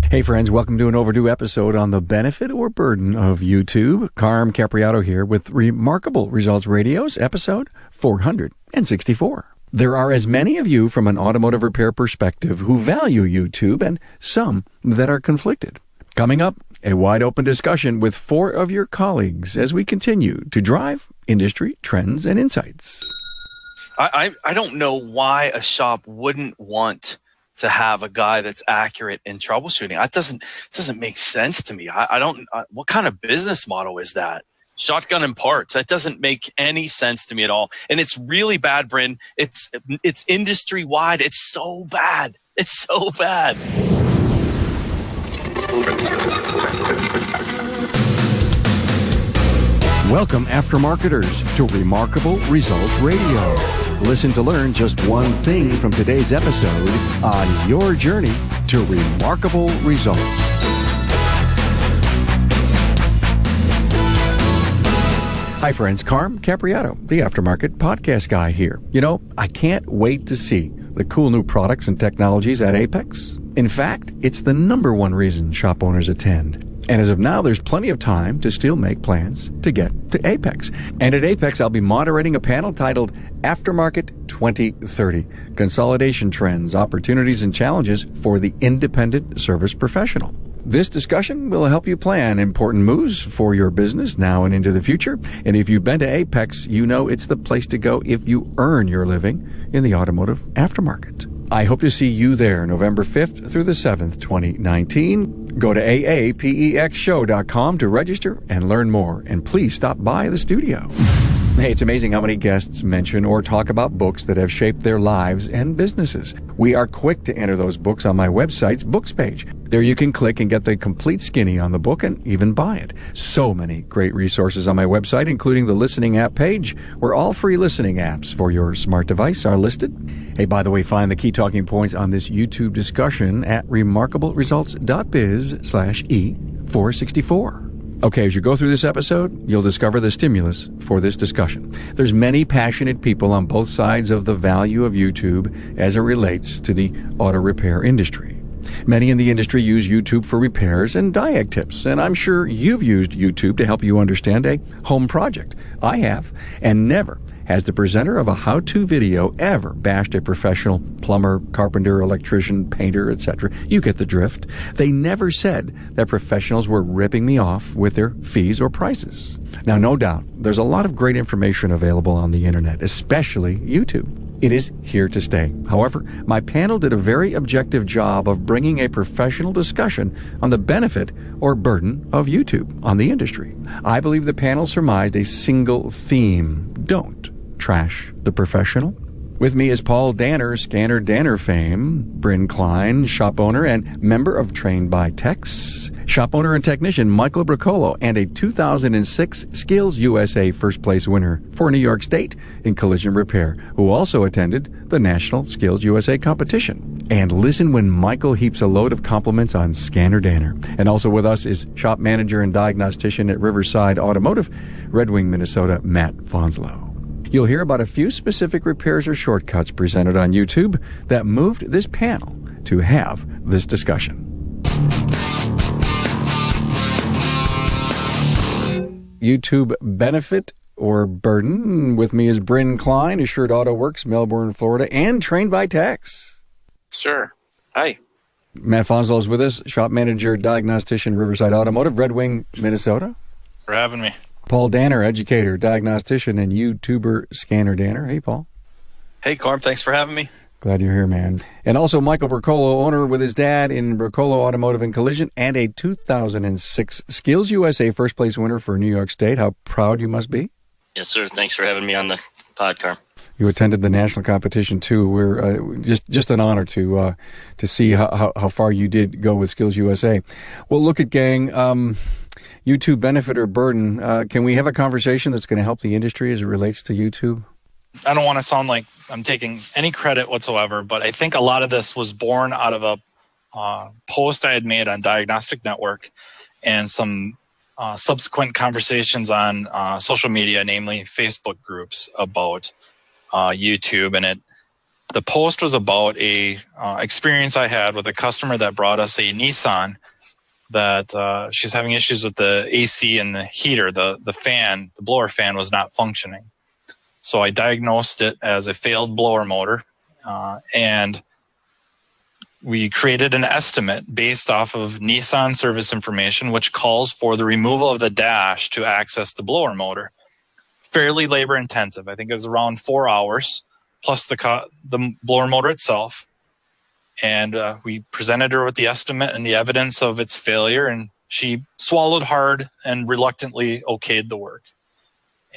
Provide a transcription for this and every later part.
Hey friends, welcome to an overdue episode on the benefit or burden of YouTube. Carm Capriato here with Remarkable Results Radio's episode 464. There are as many of you from an automotive repair perspective who value YouTube and some that are conflicted. Coming up, a wide open discussion with 4 of your colleagues as we continue to drive industry trends and insights. I don't know why a shop wouldn't want to have a guy that's accurate in troubleshooting. That doesn't make sense to me. I don't. What kind of business model is that? Shotgun and parts. That doesn't make any sense to me at all. And it's really bad, Bryn. It's industry wide. It's so bad. It's so bad. Welcome, aftermarketers, to Remarkable Results Radio. Listen to learn just one thing from today's episode on your journey to remarkable results. Hi friends, Carm Capriato, the Aftermarket Podcast Guy here. You know, I can't wait to see the cool new products and technologies at Apex. In fact, it's the #1 reason shop owners attend. And as of now, there's plenty of time to still make plans to get to Apex. And at Apex, I'll be moderating a panel titled Aftermarket 2030, Consolidation Trends, Opportunities, and Challenges for the Independent Service Professional. This discussion will help you plan important moves for your business now and into the future. And if you've been to Apex, you know it's the place to go if you earn your living in the automotive aftermarket. I hope to see you there November 5th through the 7th, 2019. Go to aapexshow.com to register and learn more. And please stop by the studio. Hey, it's amazing how many guests mention or talk about books that have shaped their lives and businesses. We are quick to enter those books on my website's books page. There you can click and get the complete skinny on the book and even buy it. So many great resources on my website, including the listening app page, where all free listening apps for your smart device are listed. Hey, by the way, find the key talking points on this YouTube discussion at remarkableresults.biz/E464. Okay, as you go through this episode, you'll discover the stimulus for this discussion. There's many passionate people on both sides of the value of YouTube as it relates to the auto repair industry. Many in the industry use YouTube for repairs and diag tips, and I'm sure you've used YouTube to help you understand a home project. I have, and never has the presenter of a how-to video ever bashed a professional plumber, carpenter, electrician, painter, etc. You get the drift. They never said that professionals were ripping me off with their fees or prices. Now, no doubt, there's a lot of great information available on the internet, especially YouTube. It is here to stay. However, my panel did a very objective job of bringing a professional discussion on the benefit or burden of YouTube on the industry. I believe the panel surmised a single theme: don't trash the professional. With me is Paul Danner, Scanner Danner fame, Bryn Klein, shop owner and member of Trained by Techs, shop owner and technician Michael Bricolo, and a 2006 Skills USA first place winner for New York State in collision repair, who also attended the National Skills USA competition. And listen when Michael heaps a load of compliments on Scanner Danner. And also with us is shop manager and diagnostician at Riverside Automotive, Red Wing, Minnesota, Matt Fonslow. You'll hear about a few specific repairs or shortcuts presented on YouTube that moved this panel to have this discussion. YouTube benefit or burden. With me is Bryn Klein, Assured Auto Works, Melbourne, Florida, and Trained by Techs. Sure. Hi. Matt Fonslow is with us, shop manager, diagnostician, Riverside Automotive, Red Wing, Minnesota. For having me. Paul Danner, educator, diagnostician, and YouTuber Scanner Danner. Hey, Paul. Hey, Carm. Thanks for having me. Glad you're here, man. And also Michael Bricolo, owner with his dad in Bricolo Automotive and Collision, and a 2006 Skills USA first place winner for New York State. How proud you must be. Yes, sir. Thanks for having me on the pod, Carm. You attended the national competition too. We're just an honor to see how far you did go with Skills USA. Well, look at gang. YouTube benefit or burden. Can we have a conversation that's going to help the industry as it relates to YouTube? I don't want to sound like I'm taking any credit whatsoever, but I think a lot of this was born out of a post I had made on Diagnostic Network and some subsequent conversations on social media, namely Facebook groups about YouTube. And the post was about a experience I had with a customer that brought us a Nissan that she's having issues with the AC and the heater. The fan, the blower fan, was not functioning. So I diagnosed it as a failed blower motor, and we created an estimate based off of Nissan service information, which calls for the removal of the dash to access the blower motor. Fairly labor intensive. I think it was around 4 hours, plus the blower motor itself. And we presented her with the estimate and the evidence of its failure, and she swallowed hard and reluctantly okayed the work.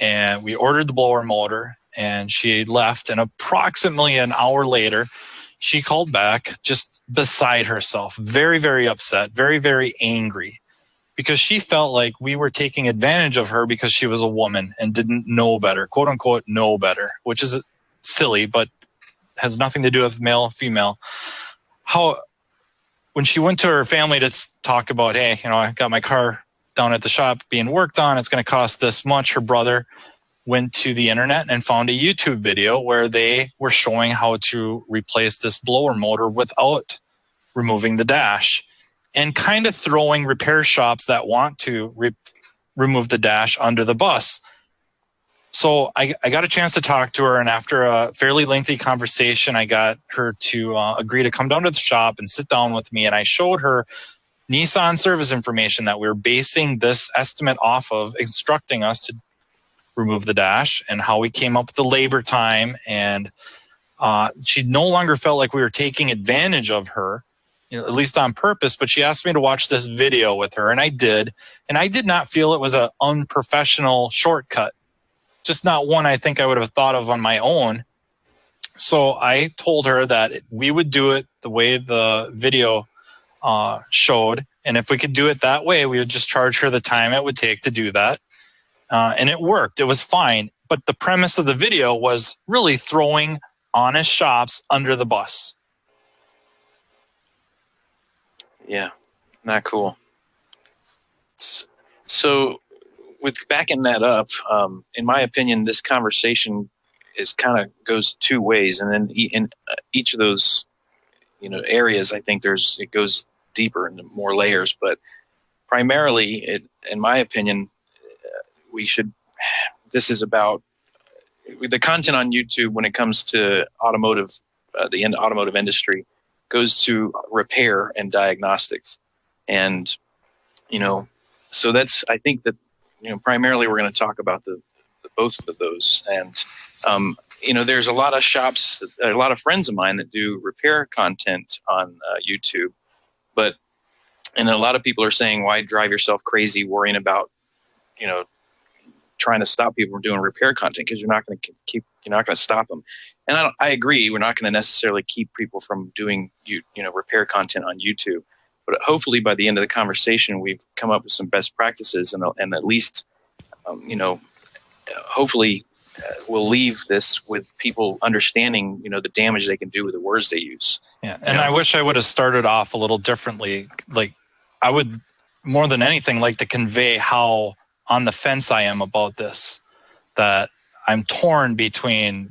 And we ordered the blower motor, and she left. And approximately an hour later, she called back just beside herself, very, very upset, very, very angry, because she felt like we were taking advantage of her because she was a woman and didn't know better, quote unquote, know better, which is silly, but has nothing to do with male, female. When she went to her family to talk about, hey, I got my car down at the shop being worked on, it's going to cost this much. Her brother went to the internet and found a YouTube video where they were showing how to replace this blower motor without removing the dash, and kind of throwing repair shops that want to remove the dash under the bus. So I got a chance to talk to her, and after a fairly lengthy conversation, I got her to agree to come down to the shop and sit down with me, and I showed her Nissan service information that we were basing this estimate off of, instructing us to remove the dash, and how we came up with the labor time. And she no longer felt like we were taking advantage of her, at least on purpose, but she asked me to watch this video with her, and I did. And I did not feel it was an unprofessional shortcut. Just not one I think I would have thought of on my own. So I told her that we would do it the way the video showed. And if we could do it that way, we would just charge her the time it would take to do that. And it worked. It was fine. But the premise of the video was really throwing honest shops under the bus. Yeah, not cool. So with backing that up, in my opinion, this conversation is kind of goes two ways, and then in each of those, areas, I think it goes deeper into more layers. But primarily, in my opinion, this is about the content on YouTube when it comes to automotive, the automotive industry, goes to repair and diagnostics, and so that's, I think that. Primarily we're going to talk about the both of those. And, there's a lot of shops, a lot of friends of mine that do repair content on YouTube. And a lot of people are saying, why drive yourself crazy worrying about, trying to stop people from doing repair content, because you're not going to stop them. And I agree. We're not going to necessarily keep people from doing, repair content on YouTube. But hopefully by the end of the conversation, we've come up with some best practices, and at least, hopefully we'll leave this with people understanding, the damage they can do with the words they use. Yeah, and I wish I would have started off a little differently. Like, I would, more than anything, like to convey how on the fence I am about this, that I'm torn between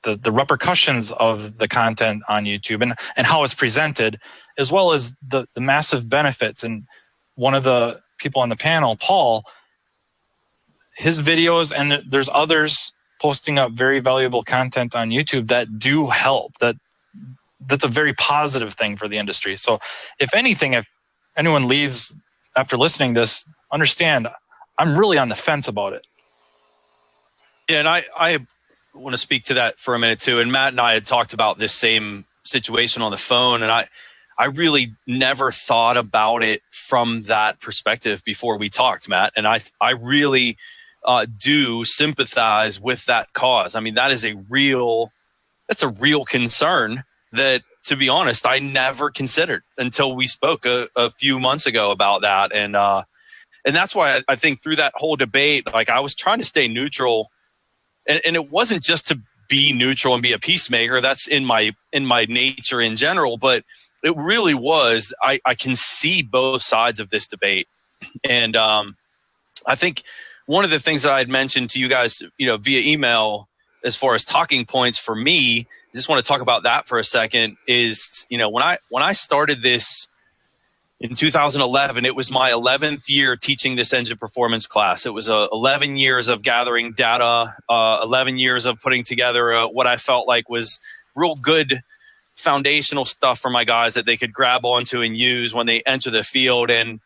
the repercussions of the content on YouTube and how it's presented, as well as the massive benefits. And one of the people on the panel, Paul, his videos, and there's others posting up very valuable content on YouTube that do help. That's a very positive thing for the industry. So if anything, if anyone leaves after listening to this, understand I'm really on the fence about it. Yeah, and I want to speak to that for a minute too. And Matt and I had talked about this same situation on the phone, and I really never thought about it from that perspective before we talked, Matt. And I really do sympathize with that cause. I mean, that's a real concern that, to be honest, I never considered until we spoke a few months ago about that. And that's why I think through that whole debate, like, I was trying to stay neutral. And it wasn't just to be neutral and be a peacemaker. That's in my nature in general. But it really was, I can see both sides of this debate. And I think one of the things that I had mentioned to you guys, via email, as far as talking points for me, just want to talk about that for a second. Is, when I started this in 2011, it was my 11th year teaching this engine performance class. It was 11 years of gathering data, 11 years of putting together what I felt like was real good foundational stuff for my guys that they could grab onto and use when they enter the field. And,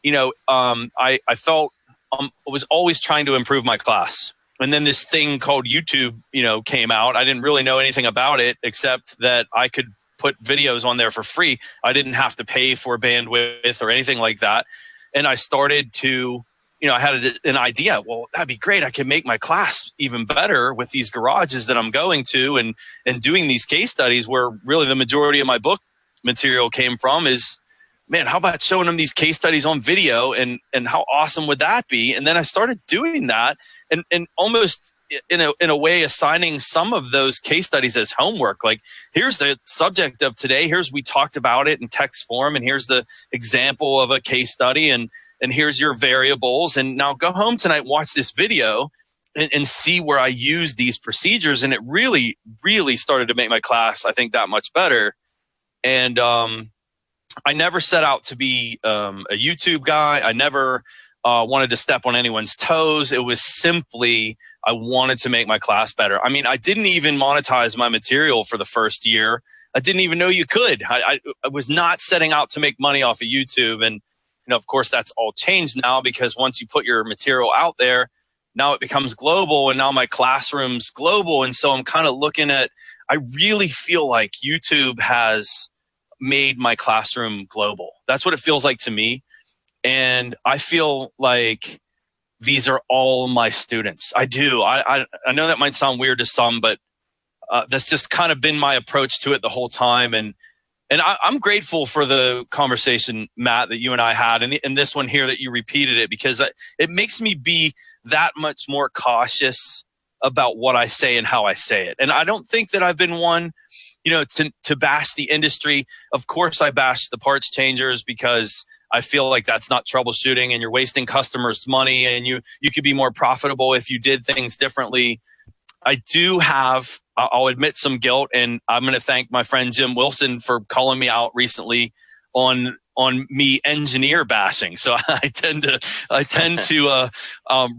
I felt I was always trying to improve my class. And then this thing called YouTube, came out. I didn't really know anything about it except that I could put videos on there for free. I didn't have to pay for bandwidth or anything like that. And I started to, I had an idea. Well, that'd be great. I can make my class even better with these garages that I'm going to and doing these case studies, where really the majority of my book material came from. Is, man, how about showing them these case studies on video, and how awesome would that be? And then I started doing that and almost in a way assigning some of those case studies as homework. Like, here's the subject of today. We talked about it in text form, and here's the example of a case study, and here's your variables. And now go home tonight, watch this video and see where I use these procedures. And it really, really started to make my class, I think, that much better. And I never set out to be a YouTube guy. I never wanted to step on anyone's toes. It was simply, I wanted to make my class better. I mean, I didn't even monetize my material for the first year. I didn't even know you could. I was not setting out to make money off of YouTube. And, of course, that's all changed now, because once you put your material out there, now it becomes global, and now my classroom's global. And so I'm kind of looking at, I really feel like YouTube has made my classroom global. That's what it feels like to me. And I feel like these are all my students. I do. I know that might sound weird to some, but that's just kind of been my approach to it the whole time. And I'm grateful for the conversation, Matt, that you and I had, and this one here that you repeated it, because it makes me be that much more cautious about what I say and how I say it. And I don't think that I've been one, to bash the industry. Of course, I bash the parts changers, because I feel like that's not troubleshooting, and you're wasting customers' money, and you could be more profitable if you did things differently. I do have, I'll admit, some guilt, and I'm going to thank my friend Jim Wilson for calling me out recently on me engineer bashing. So I tend to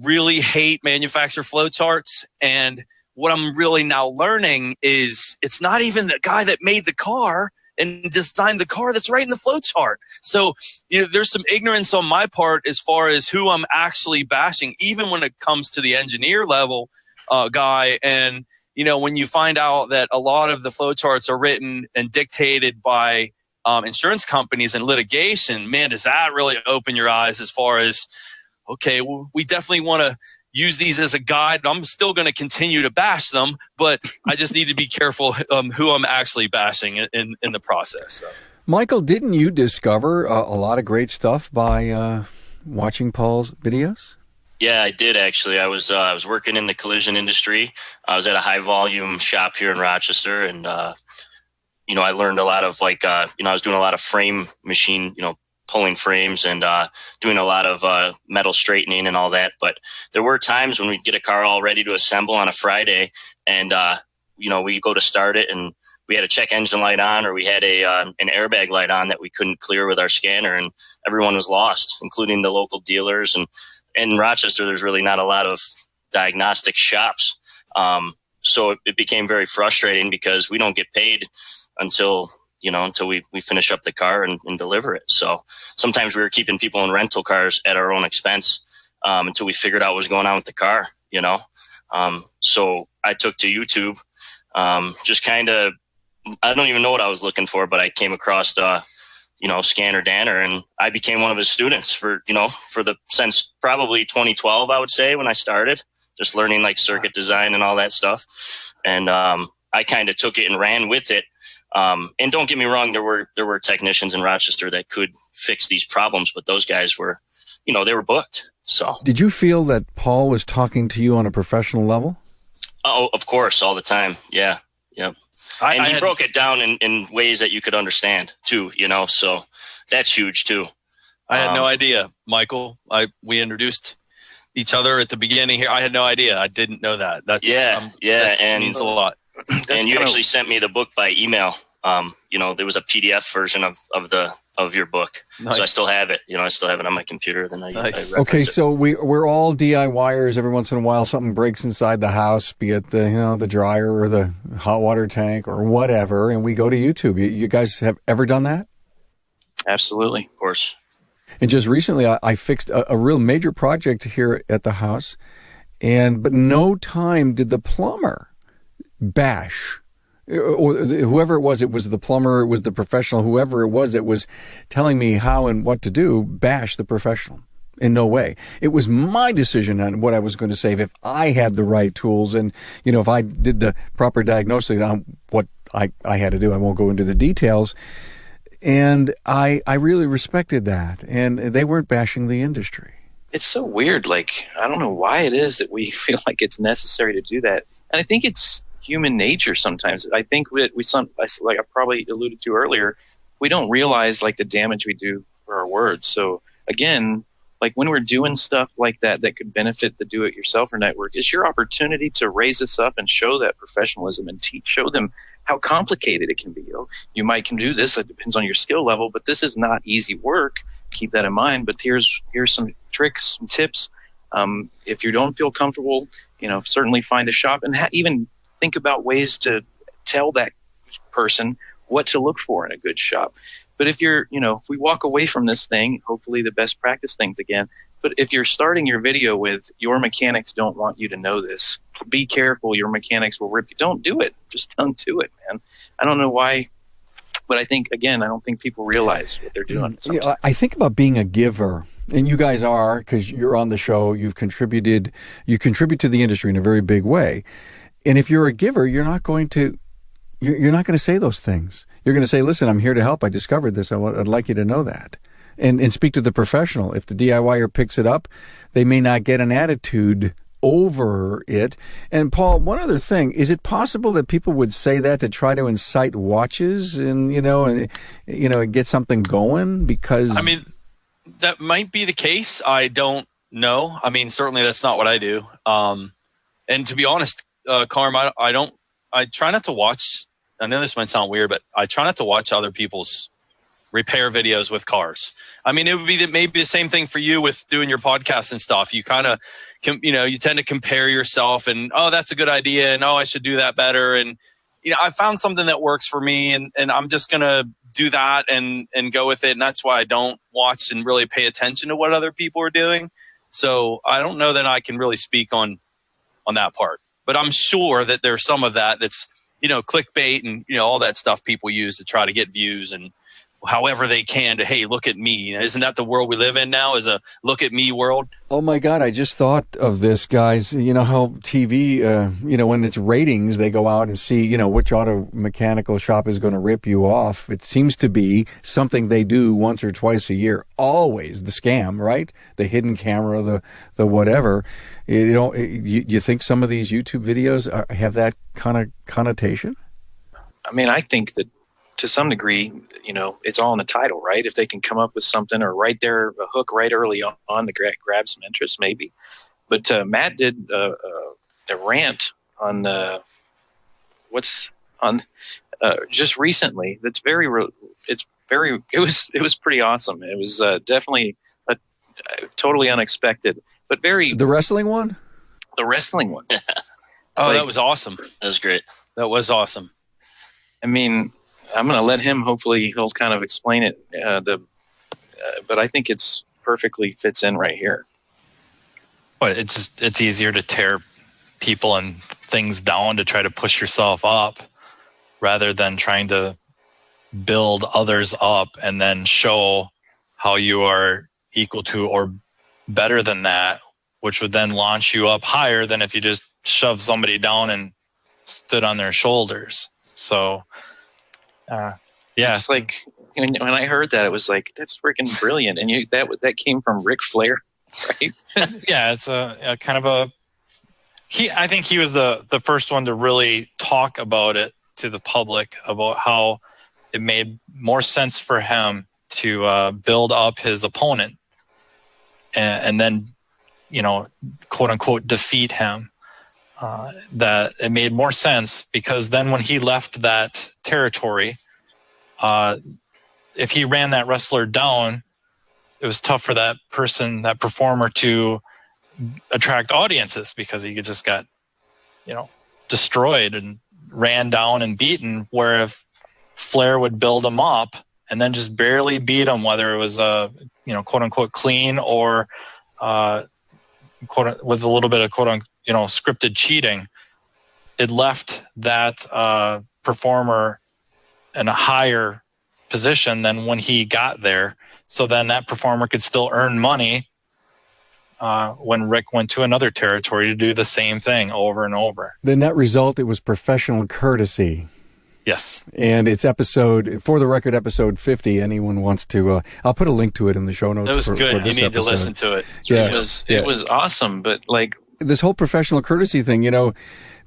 really hate manufacturer flowcharts. And what I'm really now learning is it's not even the guy that made the car and designed the car that's writing the flowchart. So, there's some ignorance on my part as far as who I'm actually bashing, even when it comes to the engineer level guy. And, when you find out that a lot of the flowcharts are written and dictated by insurance companies and litigation, man, does that really open your eyes as far as, okay, well, we definitely want to use these as a guide. I'm still going to continue to bash them, but I just need to be careful who I'm actually bashing in the process. So. Michael, didn't you discover a lot of great stuff by watching Paul's videos? Yeah, I did actually. I was working in the collision industry. I was at a high volume shop here in Rochester, and I learned a lot of I was doing a lot of frame machine, pulling frames and doing a lot of metal straightening and all that. But there were times when we'd get a car all ready to assemble on a Friday, and we go to start it, and we had a check engine light on, or we had an airbag light on that we couldn't clear with our scanner, and everyone was lost, including the local dealers. And in Rochester, there's really not a lot of diagnostic shops. So it became very frustrating, because we don't get paid until we finish up the car and deliver it. So sometimes we were keeping people in rental cars at our own expense until we figured out what was going on with the car, So I took to YouTube, just kind of, I don't even know what I was looking for, but I came across Scanner Danner, and I became one of his students since probably 2012, I would say, when I started just learning like circuit design and all that stuff. And I kind of took it and ran with it. And don't get me wrong, there were technicians in Rochester that could fix these problems, but those guys were, they were booked. So did you feel that Paul was talking to you on a professional level? Oh, of course, all the time. Yeah. Yep. And he broke it down in ways that you could understand too, so that's huge too. I had no idea, Michael. We introduced each other at the beginning here. I had no idea. I didn't know that. That's that and means a lot. And you actually sent me the book by email. There was a PDF version of your book. Nice. So I still have it. I still have it on my computer. Then I Nice. Okay, reference it. so we're all DIYers. Every once in a while, something breaks inside the house, be it the dryer or the hot water tank or whatever, and we go to YouTube. You guys have ever done that? Absolutely. Of course. And just recently, I fixed a real major project here at the house, but no time did the plumber bash. Or whoever it was the plumber, it was the professional, whoever it was that was telling me how and what to do, bash the professional. In no way. It was my decision on what I was going to save if I had the right tools and, if I did the proper diagnosis on what I had to do. I won't go into the details. And I really respected that. And they weren't bashing the industry. It's so weird. Like, I don't know why it is that we feel like it's necessary to do that. And I think it's human nature sometimes. I think like I probably alluded to earlier, we don't realize like the damage we do for our words. So again, like when we're doing stuff like that could benefit the do-it-yourselfer network, it's your opportunity to raise us up and show that professionalism and show them how complicated it can be. You might can do this. It depends on your skill level, but this is not easy work. Keep that in mind. But here's some tricks, some tips. If you don't feel comfortable, certainly find a shop and even think about ways to tell that person what to look for in a good shop. But if if we walk away from this thing, hopefully the best practice things again. But if you're starting your video with your mechanics don't want you to know this, be careful. Your mechanics will rip you. Don't do it. Just don't do it, man. I don't know why, but I don't think people realize what they're doing. Yeah, I think about being a giver, and you guys are, because you're on the show. You contribute to the industry in a very big way. And if you're a giver, you're not going to say those things. You're going to say, listen, I'm here to help. I discovered this. I'd like you to know that. And speak to the professional. If the DIYer picks it up, they may not get an attitude over it. And Paul, one other thing, is it possible that people would say that to try to incite watches and get something going? Because that might be the case. I don't know. Certainly that's not what I do. And to be honest, Carm, I try not to watch. I know this might sound weird, but I try not to watch other people's repair videos with cars. It would be maybe the same thing for you with doing your podcast and stuff. You kind of, you tend to compare yourself and, oh, that's a good idea. And, oh, I should do that better. And, I found something that works for me and I'm just going to do that and go with it. And that's why I don't watch and really pay attention to what other people are doing. So I don't know that I can really speak on that part, but I'm sure that there's some of that's, clickbait and, all that stuff people use to try to get views and however they can to, hey, look at me. Isn't that the world we live in now, is a look at me world? Oh my God, I just thought of this, guys. You know how TV, when it's ratings, they go out and see, which auto mechanical shop is going to rip you off. It seems to be something they do once or twice a year. Always the scam, right? The hidden camera, the whatever. You think some of these YouTube videos have that kind of connotation? I think that to some degree, it's all in the title, right? If they can come up with something or right there, a hook right early on to grab some interest, maybe. But Matt did a rant on just recently. That's it was pretty awesome. It was definitely totally unexpected, but the wrestling one. The wrestling one. Oh, that was awesome. That was great. That was awesome. I'm going to let him. Hopefully, he'll kind of explain it. But I think it's perfectly fits in right here. But it's easier to tear people and things down to try to push yourself up, rather than trying to build others up and then show how you are equal to or better than that, which would then launch you up higher than if you just shoved somebody down and stood on their shoulders. So. Yeah, it's like when I heard that, it was like, that's freaking brilliant. And that came from Ric Flair, right? Yeah, it's a kind of I think he was the first one to really talk about it to the public, about how it made more sense for him to build up his opponent and then, quote unquote, defeat him that it made more sense, because then when he left that territory, if he ran that wrestler down, it was tough for that person, that performer, to attract audiences, because he just got, destroyed and ran down and beaten. Where if Flair would build him up and then just barely beat him, whether it was quote unquote clean or with a little bit of quote unquote scripted cheating, it left that performer in a higher position than when he got there. So then that performer could still earn money when Rick went to another territory to do the same thing over and over. The net result, it was professional courtesy. Yes. And it's for the record, episode 50. Anyone wants to, I'll put a link to it in the show notes. That was good. For you need episode. to listen to it. It was awesome. But this whole professional courtesy thing,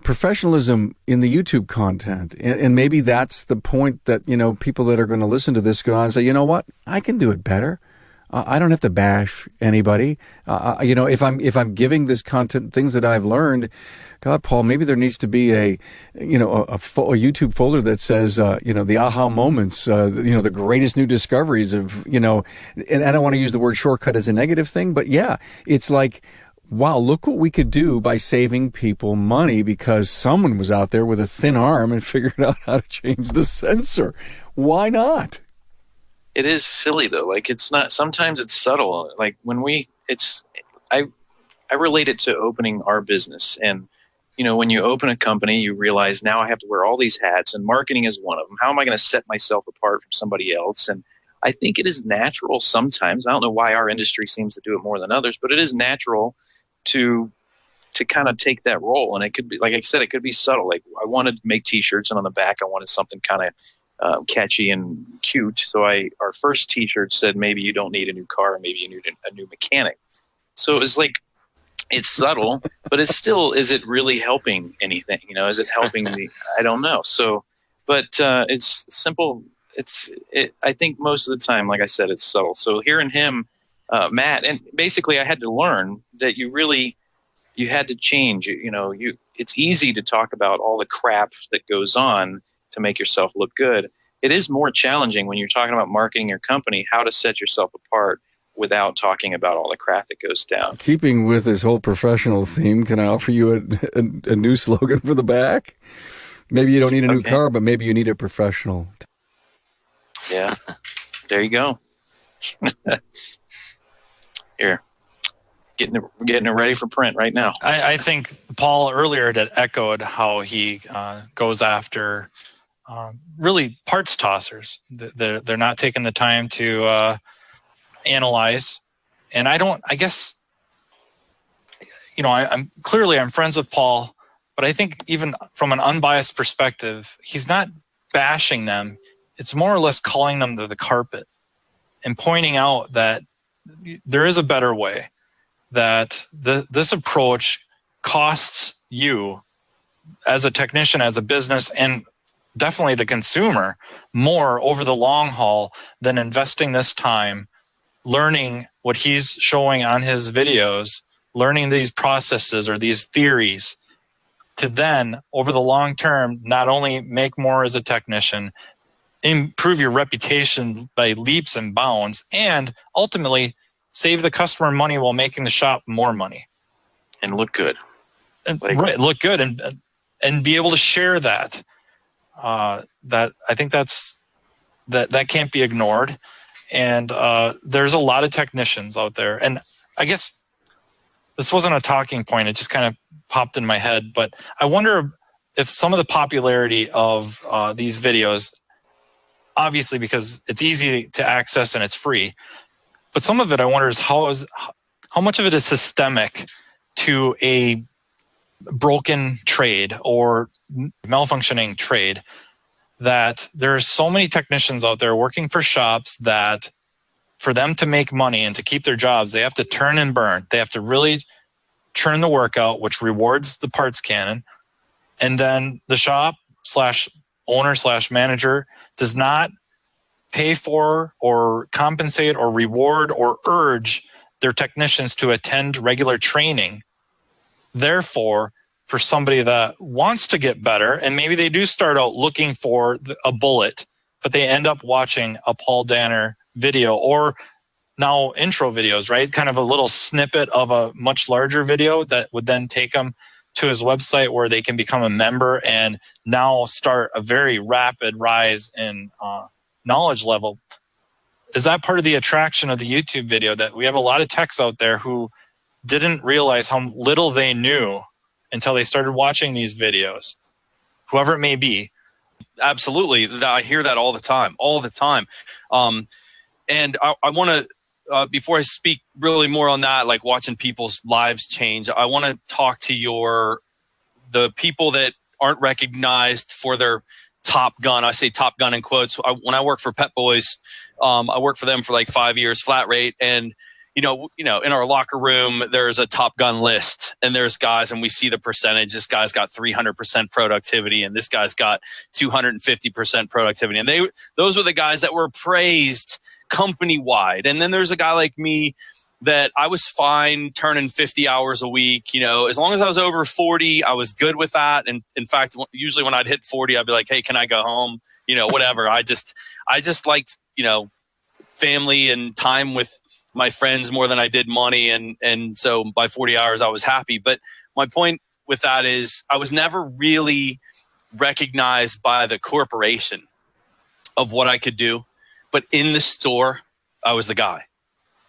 professionalism in the YouTube content. And maybe that's the point that, people that are going to listen to this go on and say, you know what? I can do it better. I don't have to bash anybody. If I'm giving this content, things that I've learned, God, Paul, maybe there needs to be a YouTube folder that says, the aha moments, the greatest new discoveries of, and I don't want to use the word shortcut as a negative thing, but yeah, it's like, wow, look what we could do by saving people money because someone was out there with a thin arm and figured out how to change the sensor. Why not? it is silly though. It's not. Sometimes it's subtle. I relate it to opening our business, and when you open a company, you realize now I have to wear all these hats, and marketing is one of them. How am I going to set myself apart from somebody else? And I think it is natural sometimes. I don't know why our industry seems to do it more than others, but it is natural to kind of take that role. And it could be, like I said, it could be subtle. Like I wanted to make T-shirts, and on the back I wanted something kind of catchy and cute. So our first T-shirt said, maybe you don't need a new car, maybe you need a new mechanic. So it was like, it's subtle, but it's still, is it really helping anything? Is it helping me? I don't know. So, but it's simple. I think most of the time, like I said, it's subtle. So hearing him, Matt, and basically I had to learn that you had to change. It's easy to talk about all the crap that goes on to make yourself look good. It is more challenging when you're talking about marketing your company, how to set yourself apart without talking about all the crap that goes down. Keeping with this whole professional theme, can I offer you a new slogan for the back? Maybe you don't need a new car, but maybe you need a professional. Yeah, there you go. Here, getting it ready for print right now. I think Paul earlier had echoed how he goes after really parts tossers. They're not taking the time to analyze, and I guess I'm friends with Paul, but I think even from an unbiased perspective, he's not bashing them. It's more or less calling them to the carpet and pointing out that there is a better way, that this approach costs you as a technician, as a business, and definitely the consumer more over the long haul than investing this time learning what he's showing on his videos, learning these processes or these theories to then, over the long term, not only make more as a technician, improve your reputation by leaps and bounds, and ultimately save the customer money while making the shop more money. And look good. Look good and be able to share that. That I think that can't be ignored. And there's a lot of technicians out there. And I guess this wasn't a talking point. It just kind of popped in my head. But I wonder if some of the popularity of these videos, obviously because it's easy to access and it's free, but some of it I wonder is how much of it is systemic to a broken trade or malfunctioning trade, that there's so many technicians out there working for shops that for them to make money and to keep their jobs, they have to turn and burn. They have to really churn the work out, which rewards the parts cannon. And then the shop / manager does not pay for or compensate or reward or urge their technicians to attend regular training. Therefore, for somebody that wants to get better, and maybe they do start out looking for a bullet, but they end up watching a Paul Danner video, or now intro videos, right? Kind of a little snippet of a much larger video that would then take them to his website where they can become a member and now start a very rapid rise in knowledge level. Is that part of the attraction of the YouTube video, that we have a lot of techs out there who didn't realize how little they knew until they started watching these videos, whoever it may be? Absolutely. I hear that all the time. And I want to, before I speak really more on that, like watching people's lives change, I want to talk to the people that aren't recognized for their Top Gun. I say Top Gun in quotes. When I worked for Pep Boys, I worked for them for like 5 years, flat rate. And, you know, in our locker room, there's a Top Gun list, and there's guys, and we see the percentage. This guy's got 300% productivity, and this guy's got 250% productivity. And those were the guys that were praised company-wide. And then there's a guy like me that I was fine turning 50 hours a week. You know, as long as I was over 40, I was good with that. And in fact, usually when I'd hit 40, I'd be like, hey, can I go home? You know, whatever. I just liked, you know, family and time with my friends more than I did money. And so by 40 hours, I was happy. But my point with that is I was never really recognized by the corporation of what I could do. But in the store, I was the guy.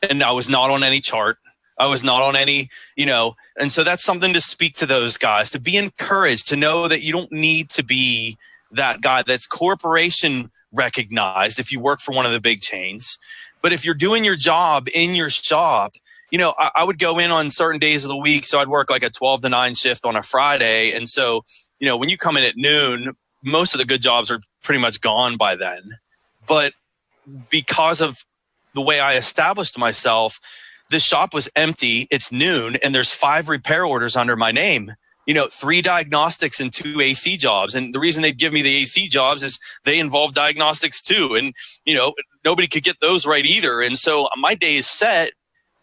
And I was not on any chart. I was not on any, you know, and so that's something to speak to those guys, to be encouraged, to know that you don't need to be that guy that's corporation recognized if you work for one of the big chains. But if you're doing your job in your shop, you know, I would go in on certain days of the week. So I'd work like a 12 to 9 shift on a Friday. And so, you know, when you come in at noon, most of the good jobs are pretty much gone by then. But because of the way I established myself, this shop was empty. It's noon, and there's 5 repair orders under my name. You know, 3 diagnostics and 2 AC jobs. And the reason they'd give me the AC jobs is they involve diagnostics too. And, you know, nobody could get those right either. And so my day is set.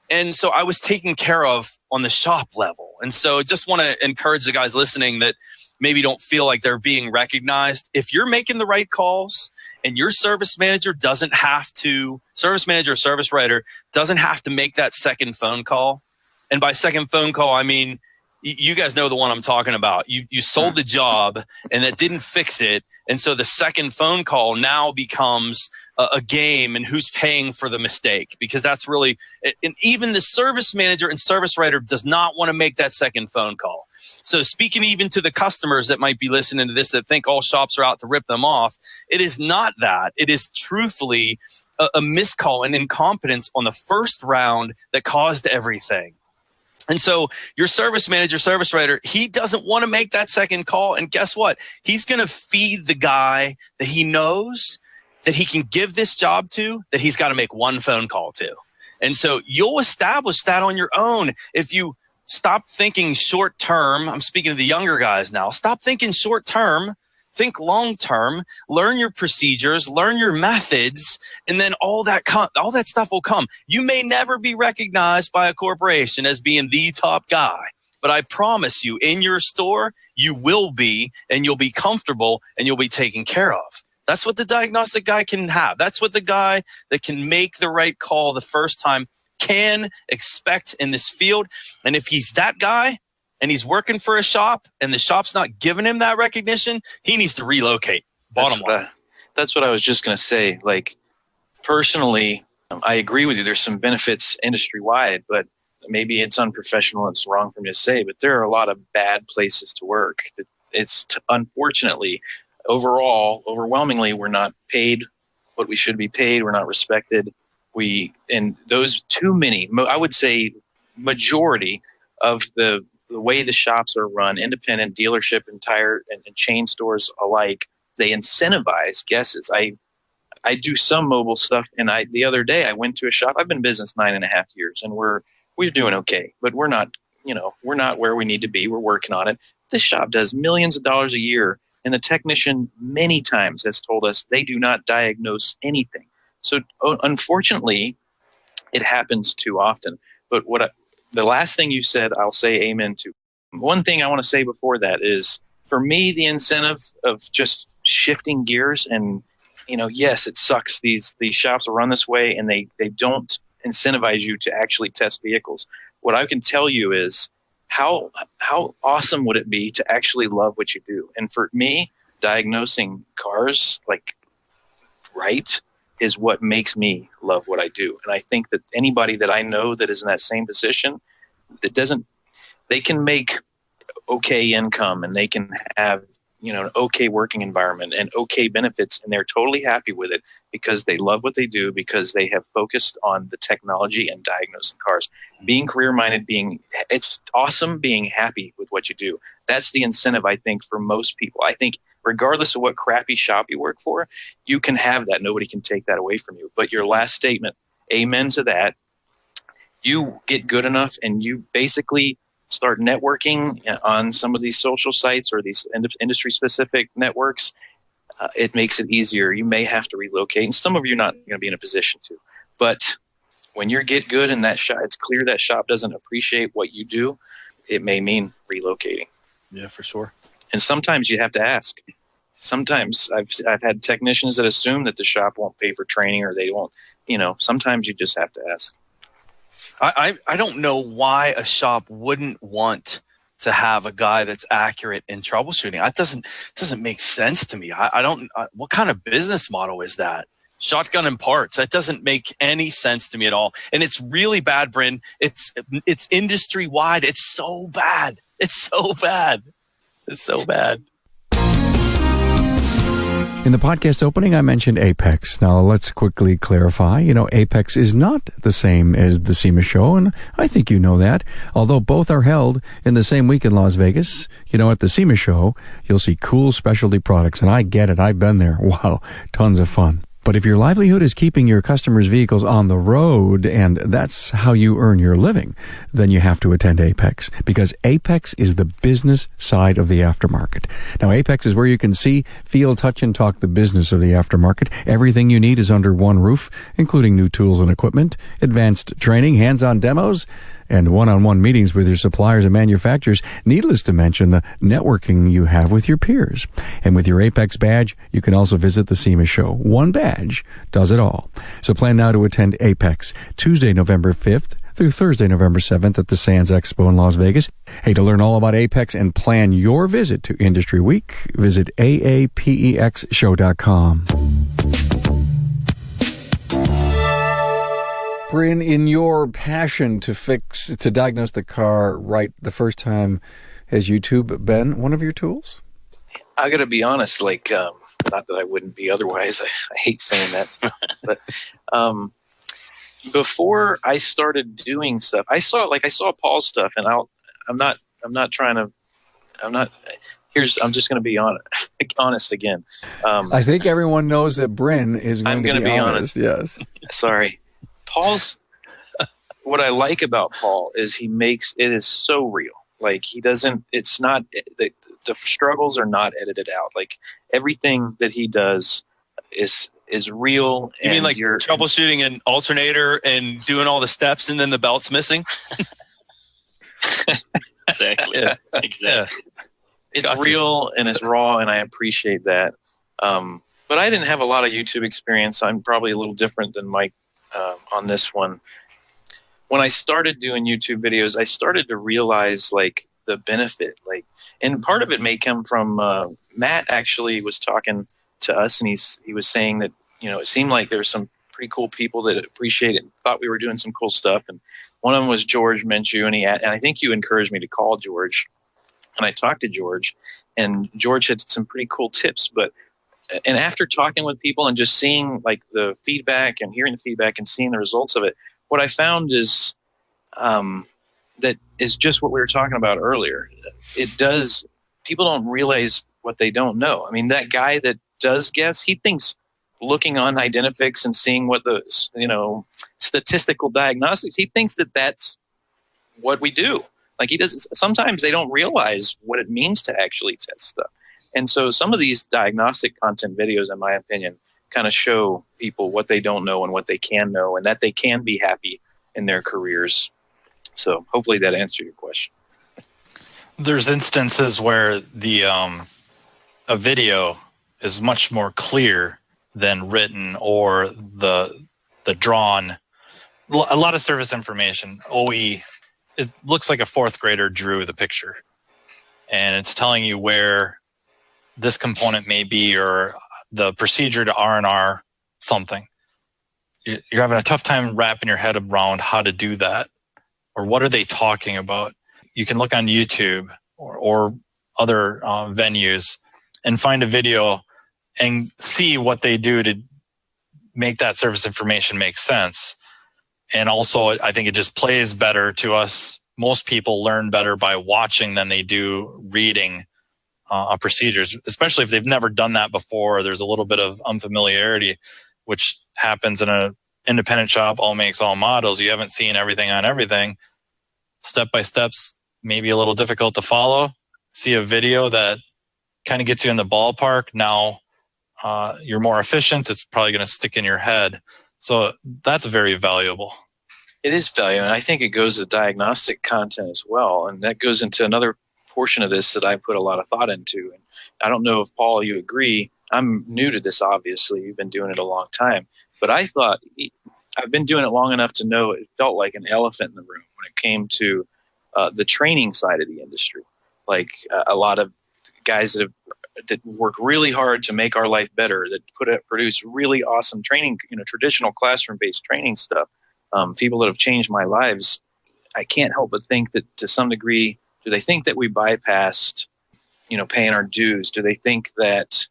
And so I was taken care of on the shop level. And so just want to encourage the guys listening that maybe don't feel like they're being recognized. If you're making the right calls and your service manager or service writer doesn't have to make that second phone call. And by second phone call, I mean, you guys know the one I'm talking about. You sold the job and that didn't fix it. And so the second phone call now becomes a game, and who's paying for the mistake, because that's really, and even the service manager and service writer does not want to make that second phone call. So speaking even to the customers that might be listening to this that think all shops are out to rip them off, it is not that. It is truthfully a miscall and incompetence on the first round that caused everything. And so your service manager, service writer, he doesn't want to make that second call. And guess what? He's going to feed the guy that he knows that he can give this job to, that he's got to make one phone call to. And so you'll establish that on your own. If you stop thinking short term, I'm speaking to the younger guys now, stop thinking short term, think long term, learn your procedures, learn your methods, and then all that stuff will come. You may never be recognized by a corporation as being the top guy, but I promise you, in your store, you will be, and you'll be comfortable, and you'll be taken care of. That's what the diagnostic guy can have. That's what the guy that can make the right call the first time can expect in this field. And if he's that guy and he's working for a shop and the shop's not giving him that recognition, he needs to relocate. Bottom line. That's what I was just going to say. Like, personally, I agree with you. There's some benefits industry-wide, but maybe it's unprofessional. It's wrong for me to say, but there are a lot of bad places to work. Unfortunately, overwhelmingly, we're not paid what we should be paid. We're not respected. And those too many, I would say majority of the way the shops are run, independent dealership and tire and chain stores alike, they incentivize guesses. I do some mobile stuff, and the other day I went to a shop. I've been in business 9.5 years, and we're doing okay, but we're not where we need to be. We're working on it. This shop does millions of dollars a year. And the technician many times has told us they do not diagnose anything. So unfortunately, it happens too often. But the last thing you said, I'll say amen to. one thing I want to say before that is, for me, the incentive of just shifting gears and, yes, it sucks. These shops will run this way and they don't incentivize you to actually test vehicles. What I can tell you is how awesome would it be to actually love what you do? And for me, diagnosing cars right is what makes me love what I do. And I think that anybody that I know that is in that same position, they can make okay income and they can have an okay working environment and okay benefits, and they're totally happy with it because they love what they do, because they have focused on the technology and diagnosing cars. Being career minded, it's awesome being happy with what you do. That's the incentive, I think, for most people. I think regardless of what crappy shop you work for, you can have that. Nobody can take that away from you. But your last statement, amen to that. You get good enough and you basically start networking on some of these social sites or these industry-specific networks. It makes it easier. You may have to relocate, and some of you are not going to be in a position to. But when you get good in that shop, it's clear that shop doesn't appreciate what you do. It may mean relocating. Yeah, for sure. And sometimes you have to ask. Sometimes I've had technicians that assume that the shop won't pay for training or they won't. Sometimes you just have to ask. I don't know why a shop wouldn't want to have a guy that's accurate in troubleshooting. That doesn't make sense to me. What kind of business model is that? Shotgun and parts. That doesn't make any sense to me at all. And it's really bad, Bryn. It's industry wide. It's so bad. It's so bad. It's so bad. In the podcast opening, I mentioned Apex. Now, let's quickly clarify. Apex is not the same as the SEMA show, and I think you know that. Although both are held in the same week in Las Vegas, at the SEMA show, you'll see cool specialty products, and I get it. I've been there. Wow, tons of fun. But if your livelihood is keeping your customers' vehicles on the road, and that's how you earn your living, then you have to attend Apex, because Apex is the business side of the aftermarket. Now, Apex is where you can see, feel, touch, and talk the business of the aftermarket. Everything you need is under one roof, including new tools and equipment, advanced training, hands-on demos, and one-on-one meetings with your suppliers and manufacturers, needless to mention the networking you have with your peers. And with your Apex badge, you can also visit the SEMA show. One badge does it all. So plan now to attend Apex, Tuesday, November 5th through Thursday, November 7th at the Sands Expo in Las Vegas. Hey, to learn all about Apex and plan your visit to Industry Week, visit aapexshow.com. Bryn, in your passion to diagnose the car right the first time, has YouTube been one of your tools? I got to be honest, not that I wouldn't be otherwise. I hate saying that stuff. But before I started doing stuff, I saw Paul's stuff, and I'm just going to be honest again. I think everyone knows that Bryn is going to be honest. Yes. Sorry. What I like about Paul is it is so real. It's not, the struggles are not edited out. Everything that he does is real. You mean you're troubleshooting an alternator and doing all the steps and then the belt's missing? Exactly. Yeah. Exactly. It's real and it's raw, and I appreciate that. But I didn't have a lot of YouTube experience. I'm probably a little different than Mike on this one. When I started doing YouTube videos, I started to realize the benefit, and part of it may come from Matt actually was talking to us, and he was saying that, it seemed like there were some pretty cool people that appreciated it and thought we were doing some cool stuff. And one of them was George Minshew, and I think you encouraged me to call George, and I talked to George, and George had some pretty cool tips. And after talking with people and just seeing the feedback and hearing the feedback and seeing the results of it, what I found is that is just what we were talking about earlier. People don't realize what they don't know. I mean, that guy that does guess, he thinks looking on Identifix and seeing what the, statistical diagnostics, he thinks that that's what we do. Sometimes they don't realize what it means to actually test stuff. And so some of these diagnostic content videos, in my opinion, kind of show people what they don't know and what they can know, and that they can be happy in their careers. So hopefully that answered your question. There's instances where the a video is much more clear than written or the drawn. A lot of service information, OE, it looks like a fourth grader drew the picture, and it's telling you where this component may be or the procedure to R&R something. You're having a tough time wrapping your head around how to do that, or what are they talking about. You can look on YouTube or other venues and find a video and see what they do to make that service information make sense. And also, I think it just plays better to us. Most people learn better by watching than they do reading procedures, especially if they've never done that before. There's a little bit of unfamiliarity, which happens in an independent shop, all makes, all models. You haven't seen everything on everything. Step by steps, maybe a little difficult to follow. See a video that kind of gets you in the ballpark. Now you're more efficient. It's probably going to stick in your head. So that's very valuable. It is valuable, and I think it goes to diagnostic content as well. And that goes into another portion of this that I put a lot of thought into. And I don't know if, Paul, you agree. I'm new to this, obviously. You've been doing it a long time. But I thought I've been doing it long enough to know it felt like an elephant in the room when it came to the training side of the industry. Like a lot of guys that work really hard to make our life better, that produce really awesome training, traditional classroom-based training stuff. People that have changed my lives, I can't help but think that to some degree, do they think that we bypassed, paying our dues? Do they think that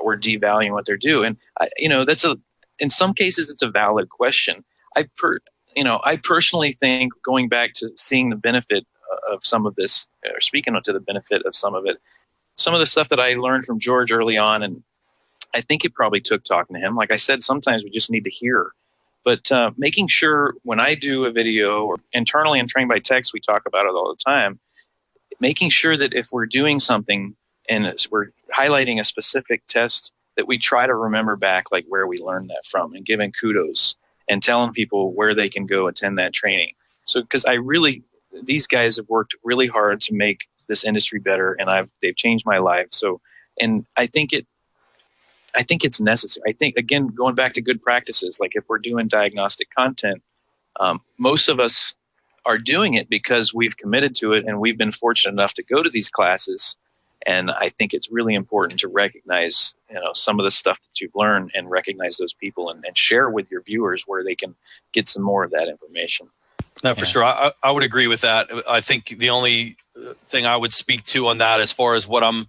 we're devaluing what they're doing? And in some cases, it's a valid question. I personally think, going back to seeing the benefit of some of this, or speaking to the benefit of some of it, some of the stuff that I learned from George early on, and I think it probably took talking to him. Like I said, sometimes we just need to hear. But making sure when I do a video, or internally in Train by Text, we talk about it all the time, making sure that if we're doing something and we're highlighting a specific test, that we try to remember back like where we learned that from, and giving kudos and telling people where they can go attend that training. So because these guys have worked really hard to make this industry better, and they've changed my life. So, and I think it's necessary. I think, again, going back to good practices, like if we're doing diagnostic content, most of us are doing it because we've committed to it, and we've been fortunate enough to go to these classes. And I think it's really important to recognize, some of the stuff that you've learned, and recognize those people and share with your viewers where they can get some more of that information. No, for sure. I would agree with that. I think the only thing I would speak to on that, as far as what I'm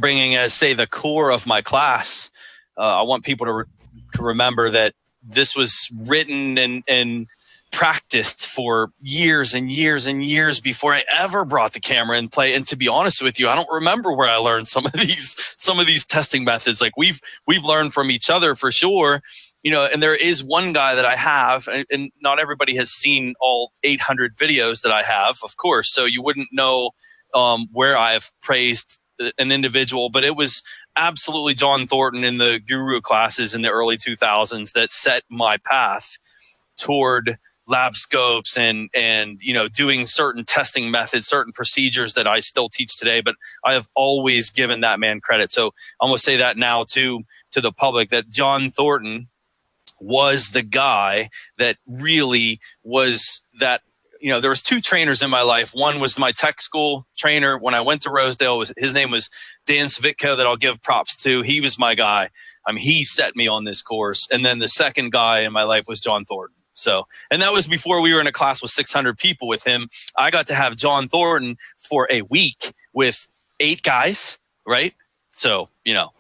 bringing as, say, the core of my class, I want people to remember that this was written and practiced for years and years and years before I ever brought the camera in play. And to be honest with you, I don't remember where I learned some of these testing methods. Like we've learned from each other for sure. And there is one guy that I have, and not everybody has seen all 800 videos that I have, of course. So you wouldn't know where I've praised an individual, but it was absolutely John Thornton in the Guru classes in the early 2000s that set my path toward lab scopes and doing certain testing methods, certain procedures that I still teach today. But I have always given that man credit. So I'm going to say that now to the public, that John Thornton was the guy that really was that. There was two trainers in my life. One was my tech school trainer when I went to Rosedale. His name was Dan Svitko, that I'll give props to. He was my guy. He set me on this course. And then the second guy in my life was John Thornton. So, and that was before we were in a class with 600 people with him. I got to have John Thornton for a week with 8 guys, right? So,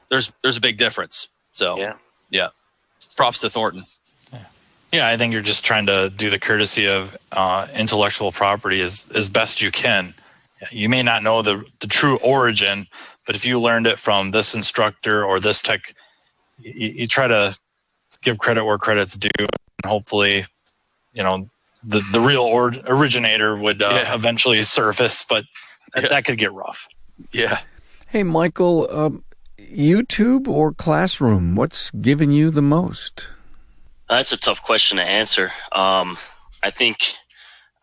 there's a big difference. So, yeah. Props to Thornton. Yeah, I think you're just trying to do the courtesy of intellectual property as best you can. You may not know the true origin, but if you learned it from this instructor or this tech, you try to give credit where credit's due, and hopefully, the real originator would eventually surface, but that could get rough. Yeah. Hey, Michael, YouTube or Classroom, what's given you the most? That's a tough question to answer. I think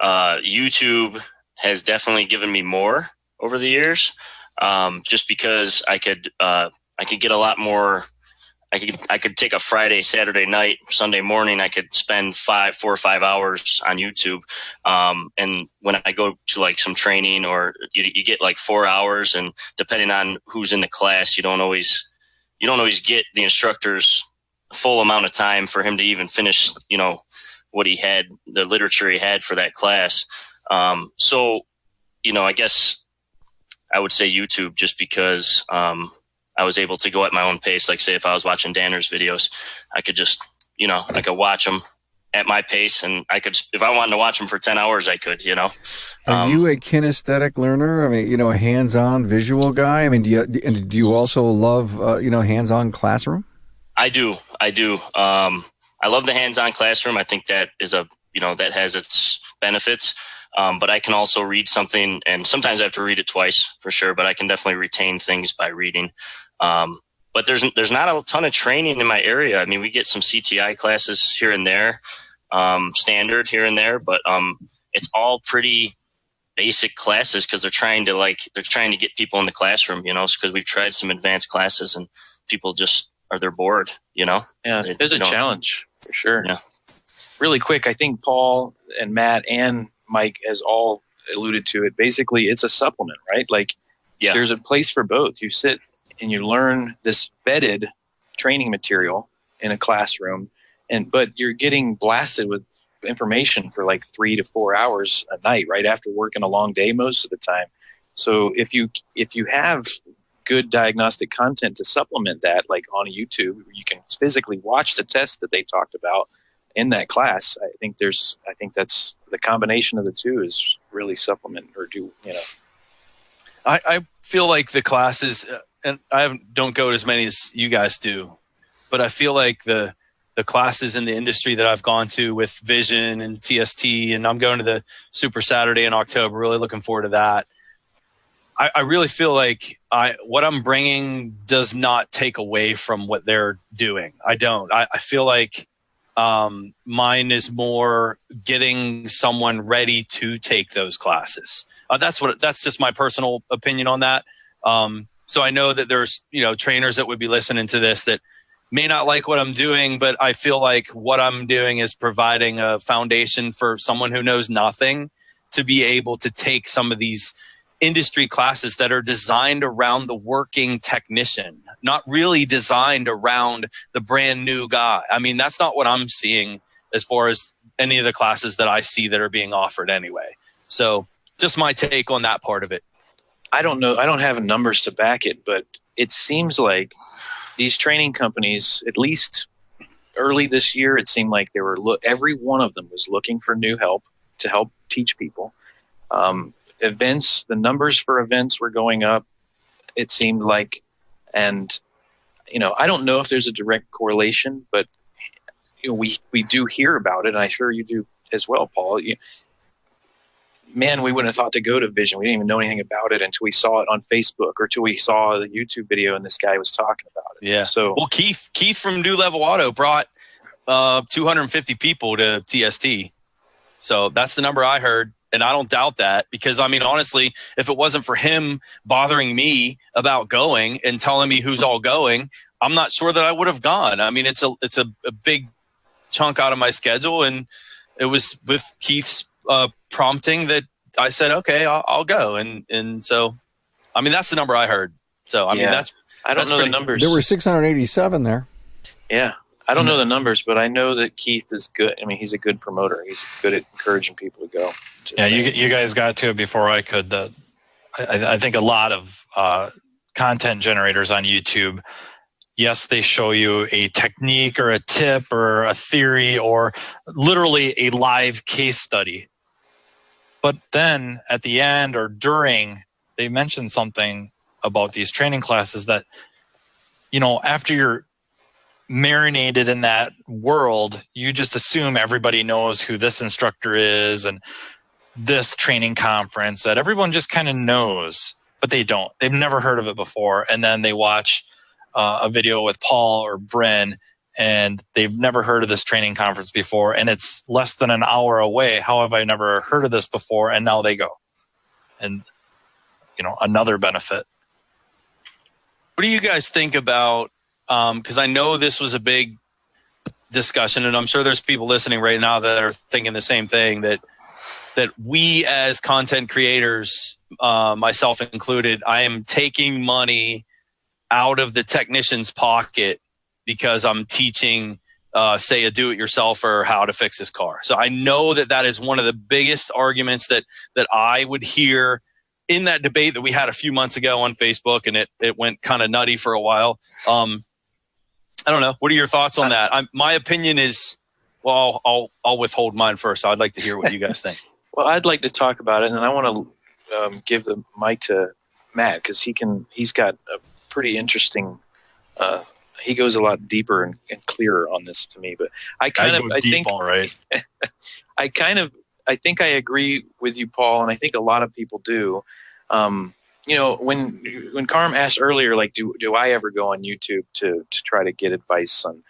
YouTube has definitely given me more, over the years, just because I could get a lot more. I could take a Friday, Saturday night, Sunday morning. I could spend 4 or 5 hours on YouTube. And when I go to like some training, or you get like 4 hours, and depending on who's in the class, you don't always get the instructor's full amount of time for him to even finish, what he had, the literature he had for that class. So, I guess I would say YouTube, just because, I was able to go at my own pace. Like, say, if I was watching Danner's videos, I could just, I could watch them at my pace, and I could, if I wanted to watch them for 10 hours, I could, Are you a kinesthetic learner? I mean, a hands-on visual guy? I mean, do you also love, hands-on classroom? I do. I love the hands-on classroom. I think that is that has its benefits. But I can also read something, and sometimes I have to read it twice for sure, but I can definitely retain things by reading. But there's not a ton of training in my area. I mean, we get some CTI classes here and there, standard here and there, but it's all pretty basic classes, because they're trying to get people in the classroom, because we've tried some advanced classes and people just they're bored, Yeah, there's a challenge for sure. Yeah. Really quick, I think Paul and Matt and Mike has all alluded to it. Basically, it's a supplement, right? Like, There's a place for both. You sit and you learn this vetted training material in a classroom, but you're getting blasted with information for like 3 to 4 hours a night, right after working a long day most of the time. So if you have good diagnostic content to supplement that, like on YouTube, you can physically watch the tests that they talked about in that class. I think that's the combination of the two is really supplement, or I feel like the classes, and don't go to as many as you guys do, but I feel like the classes in the industry that I've gone to with Vision and TST, and I'm going to the Super Saturday in October, really looking forward to that. I really feel like what I'm bringing does not take away from what they're doing. I don't. I feel like mine is more getting someone ready to take those classes. That's just my personal opinion on that. So I know that there's, trainers that would be listening to this that may not like what I'm doing, but I feel like what I'm doing is providing a foundation for someone who knows nothing to be able to take some of these industry classes that are designed around the working technician, not really designed around the brand new guy. I mean, that's not what I'm seeing as far as any of the classes that I see that are being offered anyway. So just my take on that part of it. I don't know. I don't have numbers to back it, but it seems like these training companies, at least early this year, it seemed like they were every one of them was looking for new help to help teach people. Events, the numbers for events were going up, it seemed like. And, I don't know if there's a direct correlation, but we do hear about it. And I'm sure you do as well, Paul. Man, we wouldn't have thought to go to Vision. We didn't even know anything about it until we saw it on Facebook, or till we saw the YouTube video and this guy was talking about it. Yeah. So, well, Keith from New Level Auto brought 250 people to TST. So that's the number I heard. And I don't doubt that, because, I mean, honestly, if it wasn't for him bothering me about going and telling me who's all going, I'm not sure that I would have gone. I mean, it's a big chunk out of my schedule. And it was with Keith's prompting that I said, okay, I'll go. And so, I mean, that's the number I heard. So, I mean, I don't know the numbers. There were 687 there. Yeah. I don't know the numbers, but I know that Keith is good. I mean, he's a good promoter. He's good at encouraging people to go. Yeah, you guys got to it before I could. I think a lot of content generators on YouTube, yes, they show you a technique or a tip or a theory or literally a live case study. But then at the end or during, they mention something about these training classes that, after you're marinated in that world, you just assume everybody knows who this instructor is and this training conference, that everyone just kind of knows, but they don't. They've never heard of it before. And then they watch a video with Paul or Bryn, and they've never heard of this training conference before, and it's less than an hour away. How have I never heard of this before? And now they go. And another benefit. What do you guys think about, because I know this was a big discussion, and I'm sure there's people listening right now that are thinking the same thing, that we as content creators, myself included, I am taking money out of the technician's pocket because I'm teaching, say, a do-it-yourselfer how to fix his car. So I know that is one of the biggest arguments that I would hear in that debate that we had a few months ago on Facebook, and it went kind of nutty for a while. I don't know. What are your thoughts on that? My opinion is, well, I'll withhold mine first. I'd like to hear what you guys think. Well, I'd like to talk about it, and I want to give the mic to Matt, because he's got a pretty interesting. He goes a lot deeper and clearer on this to me, but I think all right. I think I agree with you, Paul, and I think a lot of people do. When Carm asked earlier, like, do I ever go on YouTube to try to get advice on?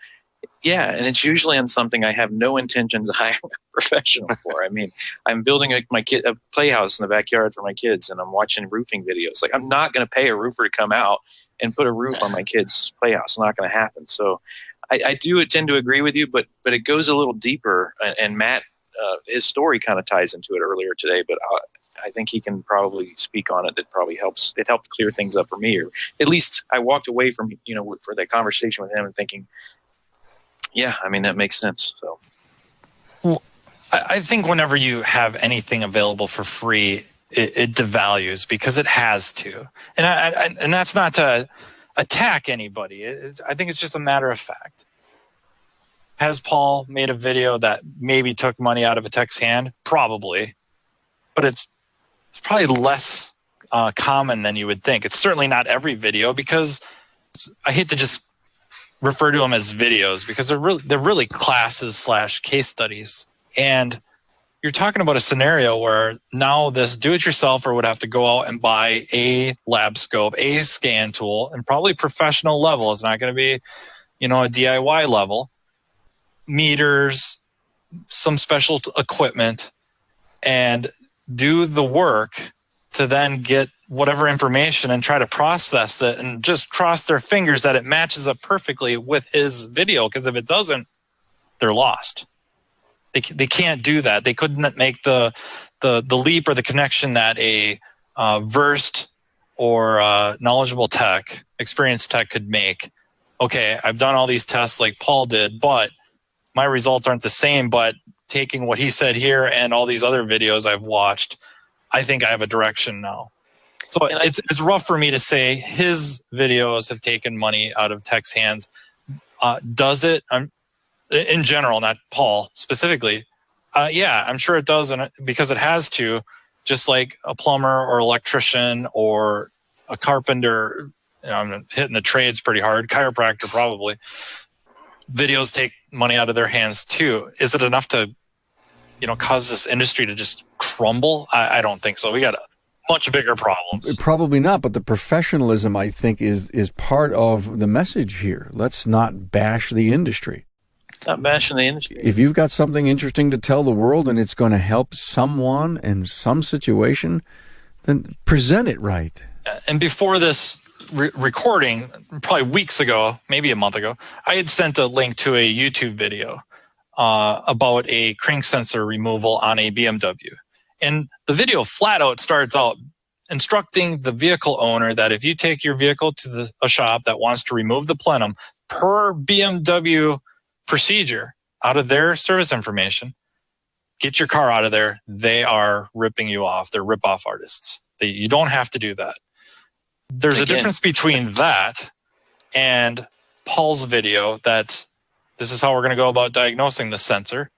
Yeah, and it's usually on something I have no intentions of hiring a professional for. I mean, I'm building a playhouse in the backyard for my kids, and I'm watching roofing videos. Like, I'm not going to pay a roofer to come out and put a roof on my kid's playhouse. It's not going to happen. So I do tend to agree with you, but it goes a little deeper. And Matt, his story kind of ties into it earlier today, but I think he can probably speak on it. That probably helps. It helped clear things up for me, or at least I walked away from, for that conversation with him and thinking, yeah, I mean, that makes sense. So, well, I think whenever you have anything available for free, it devalues because it has to. And that's not to attack anybody. I think it's just a matter of fact. Has Paul made a video that maybe took money out of a tech's hand? Probably. But it's probably less common than you would think. It's certainly not every video, because I hate to just refer to them as videos, because they're really classes / case studies. And you're talking about a scenario where now this do-it-yourselfer would have to go out and buy a lab scope, a scan tool, and probably professional level. It's not going to be, a DIY level. Meters, some special equipment, and do the work to then get whatever information and try to process it and just cross their fingers that it matches up perfectly with his video. Because if it doesn't, they're lost. They can't do that. They couldn't make the leap or the connection that a versed or knowledgeable tech, experienced tech could make. Okay, I've done all these tests like Paul did, but my results aren't the same. But taking what he said here and all these other videos I've watched, I think I have a direction now. So it's rough for me to say his videos have taken money out of tech's hands. Does it? In general, not Paul specifically. Yeah, I'm sure it does, because it has to. Just like a plumber or electrician or a carpenter, I'm hitting the trades pretty hard. Chiropractor probably. Videos take money out of their hands too. Is it enough to, cause this industry to just crumble? I don't think so. We got much bigger problems. Probably not, but the professionalism, I think, is part of the message here. Let's not bash the industry. Not bashing the industry. If you've got something interesting to tell the world and it's going to help someone in some situation, then present it right. And before this recording, probably weeks ago, maybe a month ago, I had sent a link to a YouTube video about a crank sensor removal on a BMW. And the video flat out starts out instructing the vehicle owner that if you take your vehicle to a shop that wants to remove the plenum per BMW procedure out of their service information, get your car out of there. They are ripping you off. They're rip-off artists. You don't have to do that. There's a difference between that and Paul's video this is how we're going to go about diagnosing the sensor.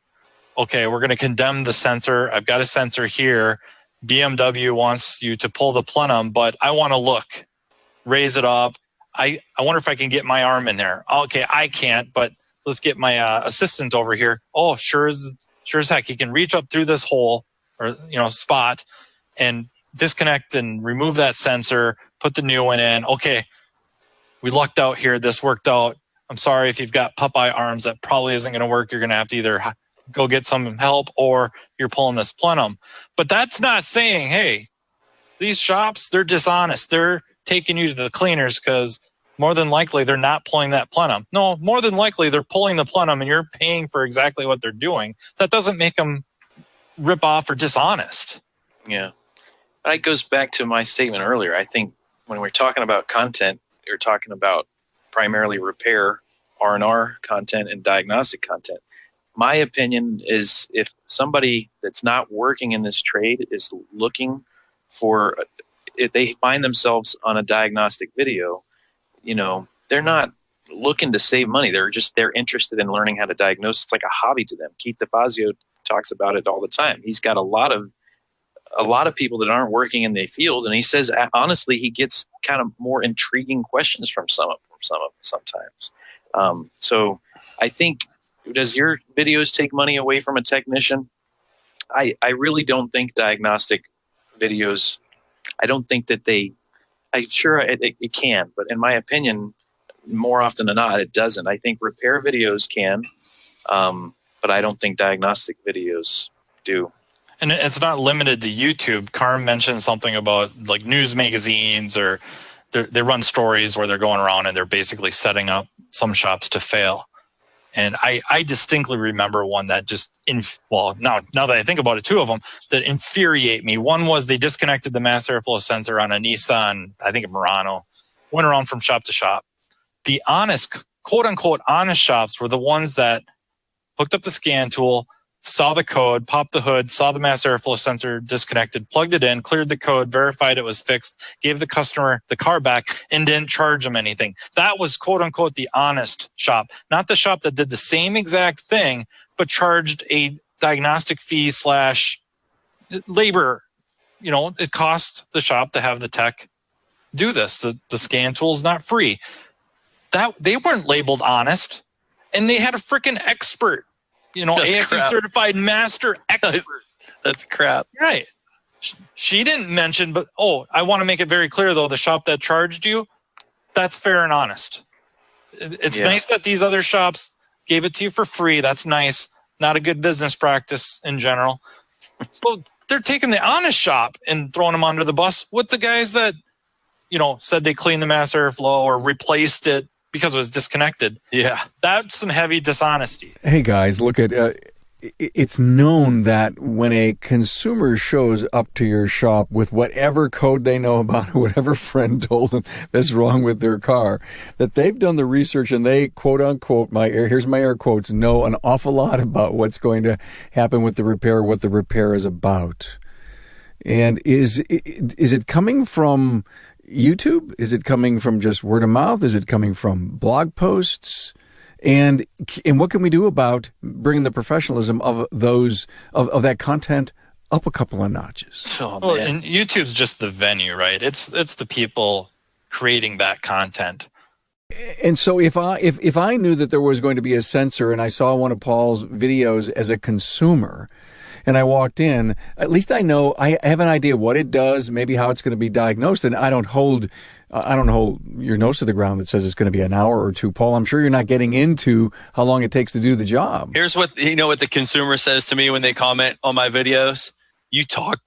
Okay, we're going to condemn the sensor. I've got a sensor here. BMW wants you to pull the plenum, but I want to look, raise it up. I wonder if I can get my arm in there. Okay, I can't, but let's get my assistant over here. Oh, sure as heck, he can reach up through this hole or spot and disconnect and remove that sensor, put the new one in. Okay, we lucked out here. This worked out. I'm sorry if you've got Popeye arms, that probably isn't going to work. You're going to have to either go get some help or you're pulling this plenum. But that's not saying, hey, these shops, they're dishonest. They're taking you to the cleaners because more than likely they're not pulling that plenum. No, more than likely they're pulling the plenum and you're paying for exactly what they're doing. That doesn't make them rip off or dishonest. Yeah. That goes back to my statement earlier. I think when we're talking about content, you're talking about primarily repair, R&R content, and diagnostic content. My opinion is if somebody that's not working in this trade is looking for, if they find themselves on a diagnostic video, you know, they're not looking to save money. They're interested in learning how to diagnose. It's like a hobby to them. Keith DeFazio talks about it all the time. He's got a lot of people that aren't working in the field, and he says honestly he gets kind of more intriguing questions from some of them sometimes. So I think, does your videos take money away from a technician? I really don't think diagnostic videos, I don't think that I'm sure it can, but in my opinion, more often than not, it doesn't. I think repair videos can, but I don't think diagnostic videos do. And it's not limited to YouTube. Carm mentioned something about like news magazines, or they run stories where they're going around and they're basically setting up some shops to fail. And I distinctly remember one that just, now that I think about it, two of them that infuriate me. One was they disconnected the mass airflow sensor on a Nissan, I think Murano, went around from shop to shop. The honest, quote unquote, honest shops were the ones that hooked up the scan tool, saw the code, popped the hood, saw the mass airflow sensor disconnected, plugged it in, cleared the code, verified it was fixed, gave the customer the car back, and didn't charge them anything. That was, quote unquote, the honest shop, not the shop that did the same exact thing, but charged a diagnostic fee / labor. You know, it cost the shop to have the tech do this. The scan tool is not free. That they weren't labeled honest, and they had a freaking expert. You know, AFC certified master expert. That's crap. Right. She didn't mention, but I want to make it very clear though, the shop that charged you, that's fair and honest. It's nice that these other shops gave it to you for free. That's nice. Not a good business practice in general. So they're taking the honest shop and throwing them under the bus with the guys that, you know, said they cleaned the mass airflow or replaced it because it was disconnected. Yeah. That's some heavy dishonesty. Hey, guys, look at it's known that when a consumer shows up to your shop with whatever code they know about, whatever friend told them that's wrong with their car, that they've done the research and they, quote unquote, here's my air quotes, know an awful lot about what's going to happen with the repair, what the repair is about. And is it coming from YouTube? Is it coming from just word of mouth? Is it coming from blog posts? And what can we do about bringing the professionalism of those of that content up a couple of notches? Well, and YouTube's just the venue, right? It's the people creating that content. And so if I knew that there was going to be a censor and I saw one of Paul's videos as a consumer, and I walked in, at least I know, I have an idea what it does, maybe how it's going to be diagnosed, and I don't hold your nose to the ground that says it's going to be an hour or two. Paul, I'm sure you're not getting into how long it takes to do the job. Here's what the consumer says to me when they comment on my videos. You talk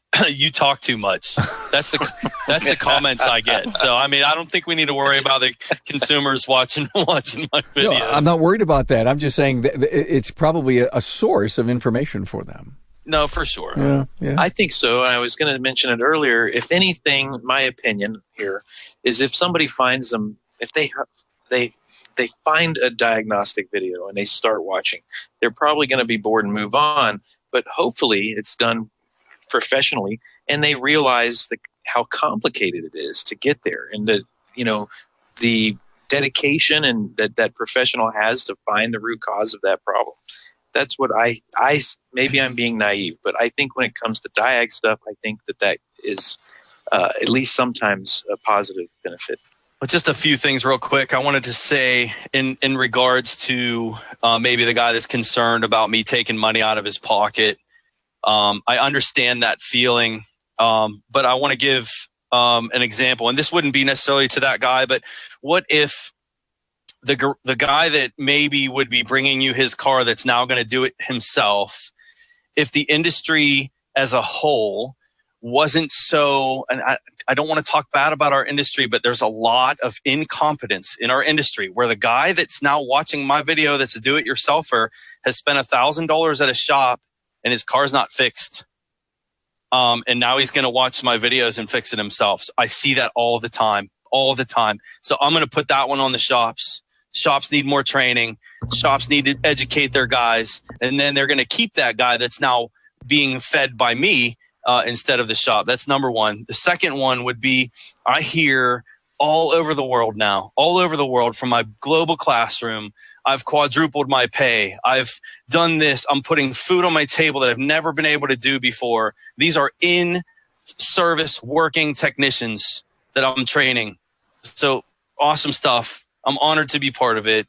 too much. That's the comments I get. So I mean, I don't think we need to worry about the consumers watching my videos. No, I'm not worried about that. I'm just saying that it's probably a source of information for them. No, for sure. Yeah. I think so. And I was going to mention it earlier. If anything, my opinion here is if somebody finds them, if they find a diagnostic video and they start watching, they're probably going to be bored and move on. But hopefully it's done professionally and they realize how complicated it is to get there, and the dedication and that professional has to find the root cause of that problem. That's what I maybe I'm being naive, but I think when it comes to diag stuff, I think that is at least sometimes a positive benefit. Well, just a few things real quick. I wanted to say in regards to maybe the guy that's concerned about me taking money out of his pocket. I understand that feeling, but I want to give an example, and this wouldn't be necessarily to that guy, but what if the guy that maybe would be bringing you his car that's now going to do it himself, if the industry as a whole wasn't so, and I don't want to talk bad about our industry, but there's a lot of incompetence in our industry where the guy that's now watching my video that's a do-it-yourselfer has spent $1,000 at a shop and his car's not fixed. And now he's going to watch my videos and fix it himself. So I see that all the time. So I'm going to put that one on the shops. Shops need more training. Shops need to educate their guys. And then they're going to keep that guy that's now being fed by me instead of the shop. That's number one. The second one would be, I hear all over the world now, all over the world from my global classroom, I've quadrupled my pay. I've done this. I'm putting food on my table that I've never been able to do before. These are in-service working technicians that I'm training. So awesome stuff. I'm honored to be part of it.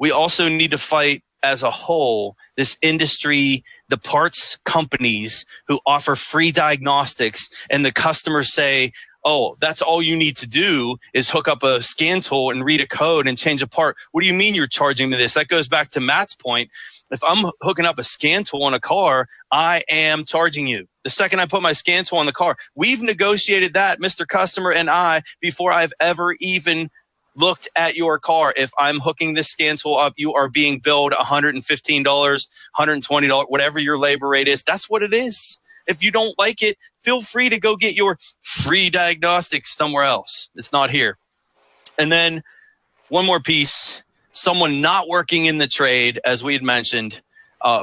We also need to fight as a whole, this industry, the parts companies who offer free diagnostics, and the customers say, oh, that's all you need to do is hook up a scan tool and read a code and change a part. What do you mean you're charging me this? That goes back to Matt's point. If I'm hooking up a scan tool on a car, I am charging you. The second I put my scan tool on the car, we've negotiated that, Mr. Customer and I, before I've ever even looked at your car. If I'm hooking this scan tool up, you are being billed $115, $120, whatever your labor rate is. That's what it is. If you don't like it, feel free to go get your free diagnostics somewhere else. It's not here. And then one more piece, someone not working in the trade, as we had mentioned.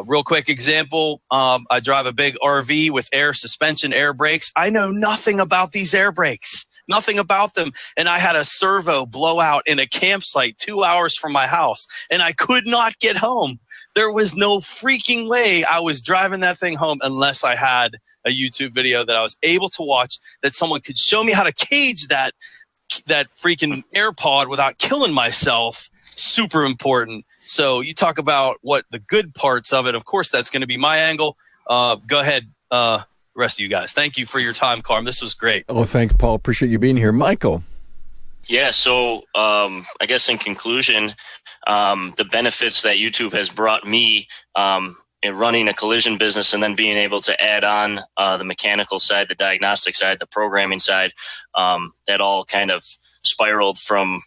Real quick example, I drive a big RV with air suspension, air brakes. I know nothing about these air brakes, nothing about them. And I had a servo blowout in a campsite 2 hours from my house, and I could not get home. There was no freaking way I was driving that thing home unless I had a YouTube video that I was able to watch, that someone could show me how to cage that freaking AirPod without killing myself. Super important. So you talk about what the good parts of it. Of course, that's going to be my angle. Go ahead, rest of you guys. Thank you for your time, Carm. This was great. Oh, thanks, Paul. Appreciate you being here. Michael. Yeah, so I guess in conclusion, the benefits that YouTube has brought me in running a collision business, and then being able to add on the mechanical side, the diagnostic side, the programming side, that all kind of spiraled from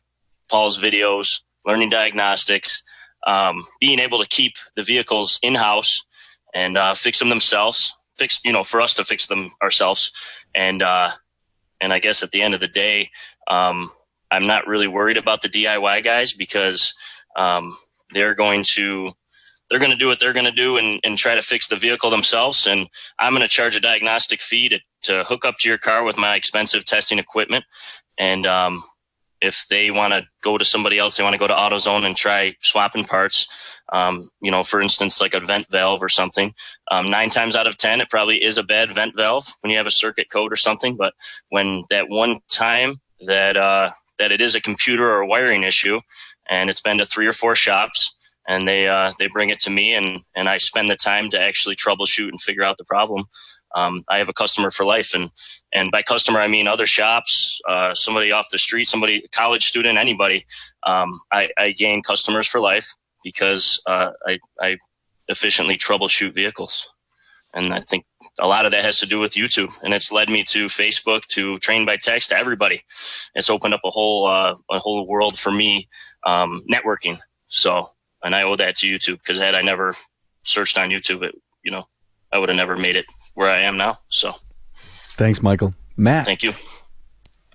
Paul's videos, learning diagnostics, being able to keep the vehicles in-house and fix them themselves, for us to fix them ourselves. And I guess at the end of the day, I'm not really worried about the DIY guys, because they're going to do what they're going to do and try to fix the vehicle themselves. And I'm going to charge a diagnostic fee to hook up to your car with my expensive testing equipment. And if they want to go to somebody else, they want to go to AutoZone and try swapping parts, for instance, like a vent valve or something. 9 times out of 10, it probably is a bad vent valve when you have a circuit code or something. But when that one time that it is a computer or a wiring issue, and it's been to 3 or 4 shops, and they bring it to me, and I spend the time to actually troubleshoot and figure out the problem, I have a customer for life. And by customer, I mean other shops, somebody off the street, somebody, college student, anybody. I gain customers for life because I efficiently troubleshoot vehicles. And I think a lot of that has to do with YouTube, and it's led me to Facebook, to Train by Text, to everybody. It's opened up a whole world for me, networking. So, and I owe that to YouTube, because had I never searched on YouTube, I would have never made it where I am now. So, thanks, Michael. Matt. Thank you.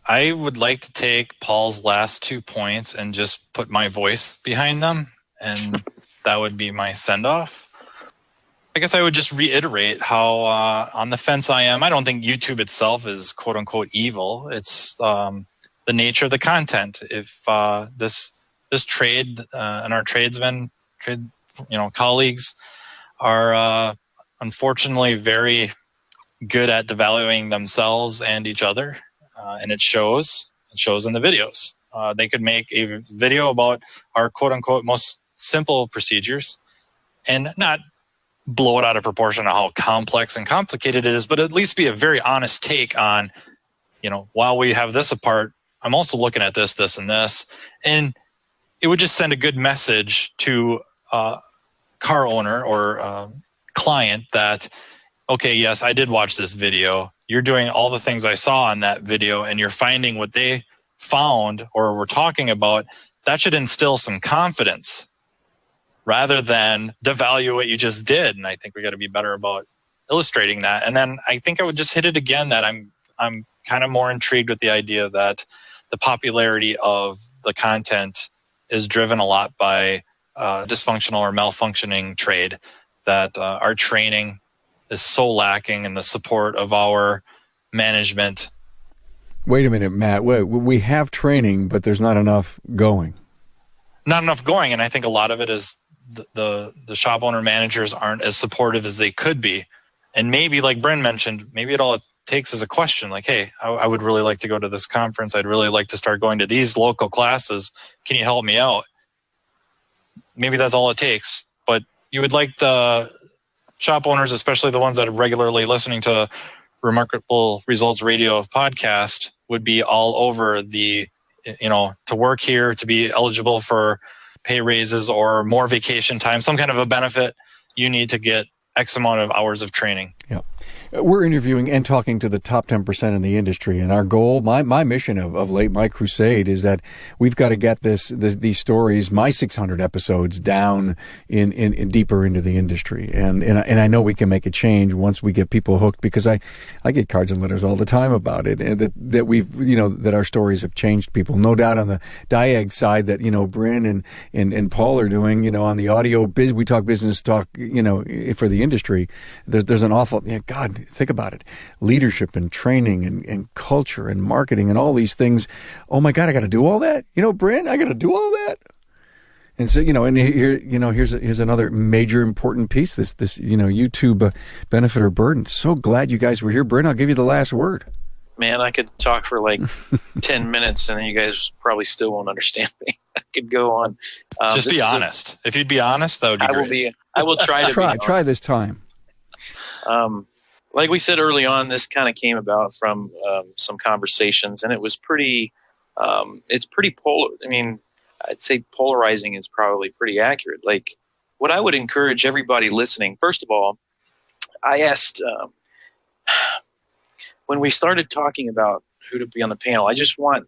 I would like to take Paul's last 2 points and just put my voice behind them, and that would be my send-off. I guess I would just reiterate how on the fence I am. I don't think YouTube itself is quote unquote evil. It's the nature of the content. If this trade and our tradesmen, colleagues are unfortunately very good at devaluing themselves and each other, and it shows in the videos. They could make a video about our quote unquote most simple procedures and not blow it out of proportion of how complex and complicated it is, but at least be a very honest take on, while we have this apart, I'm also looking at this, this, and this. And it would just send a good message to a car owner or client that okay, yes, I did watch this video. You're doing all the things I saw on that video, and you're finding what they found or were talking about. That should instill some confidence rather than devalue what you just did. And I think we got to be better about illustrating that. And then I think I would just hit it again that I'm kind of more intrigued with the idea that the popularity of the content is driven a lot by dysfunctional or malfunctioning trade, that our training is so lacking in the support of our management. Wait a minute, Matt. We have training, but there's not enough going. Not enough going, and I think a lot of it is the shop owner managers aren't as supportive as they could be. And maybe, like Bryn mentioned, maybe all it takes is a question like, hey, I would really like to go to this conference. I'd really like to start going to these local classes. Can you help me out? Maybe that's all it takes. But you would like the shop owners, especially the ones that are regularly listening to Remarkable Results Radio podcast, would be all over the, to work here, to be eligible for pay raises or more vacation time, some kind of a benefit. You need to get X amount of hours of training. Yeah. We're interviewing and talking to the top 10% in the industry, and our goal, my mission of late, my crusade, is that we've got to get these stories, my 600 episodes, down in deeper into the industry, and I know we can make a change once we get people hooked, because I get cards and letters all the time about it, and that we've that our stories have changed people. No doubt on the Diag side that Bryn and Paul are doing, on the audio biz, we talk business talk, for the industry. There's an awful God. Think about it. Leadership and training and culture and marketing and all these things. Oh my God, I got to do all that? Bryn, I got to do all that? And so, and here, here's another major important piece, this YouTube benefit or burden. So glad you guys were here. Bryn, I'll give you the last word. Man, I could talk for like 10 minutes and you guys probably still won't understand me. I could go on. Just be honest. If you'd be honest, that would be great. I will try to try this time. Like we said early on, this kind of came about from some conversations, and it was pretty. It's pretty polar. I mean, I'd say polarizing is probably pretty accurate. Like, what I would encourage everybody listening. First of all, I asked when we started talking about who to be on the panel. I just want,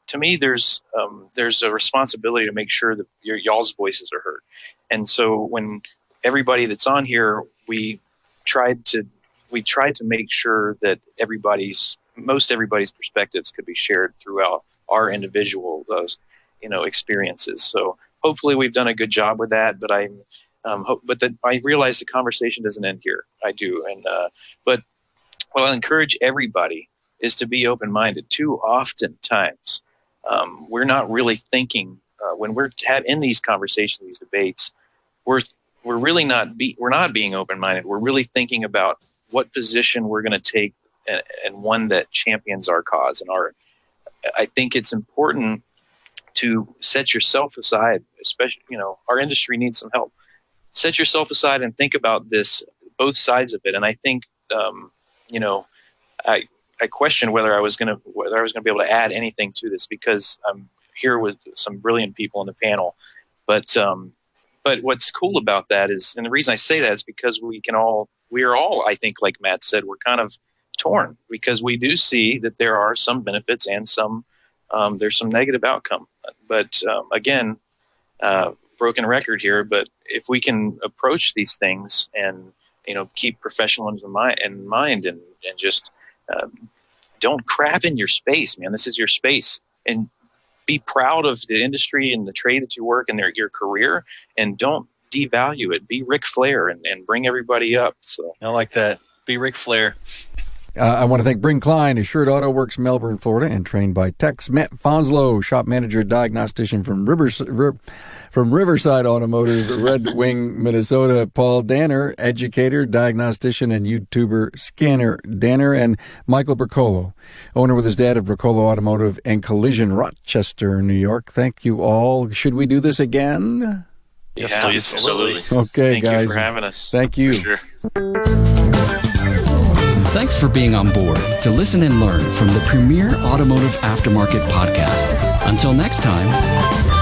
to me, there's a responsibility to make sure that y'all's voices are heard, and so when everybody that's on here, we tried to make sure that most everybody's perspectives could be shared throughout our individual experiences. So hopefully we've done a good job with that. But I realize the conversation doesn't end here. I do, but what I'll encourage everybody is to be open-minded. Too often times we're not really thinking when we're in these conversations, these debates. We're really not being open-minded. We're really thinking about what position we're going to take, and one that champions our cause. And I think it's important to set yourself aside, especially, our industry needs some help. Set yourself aside and think about this, both sides of it. And I think, I questioned whether I was going to be able to add anything to this, because I'm here with some brilliant people on the panel. But what's cool about that is, and the reason I say that is because we are all, I think, like Matt said, we're kind of torn, because we do see that there are some benefits and there's some negative outcome. But again, broken record here, but if we can approach these things and, keep professionalism in mind and just don't crap in your space, man. This is your space. And be proud of the industry and the trade that you work and your career, and don't devalue it. Be Ric Flair and bring everybody up. So I like that. Be Ric Flair. I want to thank Bryn Klein, Assured Auto Works, Melbourne, Florida, and trained by Tex. Matt Fonslow, shop manager, diagnostician from Riverside Automotive, Red Wing, Minnesota. Paul Danner, educator, diagnostician, and YouTuber Scanner Danner. And Michael Bricolo, owner with his dad of Bricolo Automotive and Collision, Rochester, New York. Thank you all. Should we do this again? Yes, please. Absolutely. Okay, Thank guys. you for having us. Thank you. For sure. Thanks for being on board to listen and learn from the premier automotive aftermarket podcast. Until next time.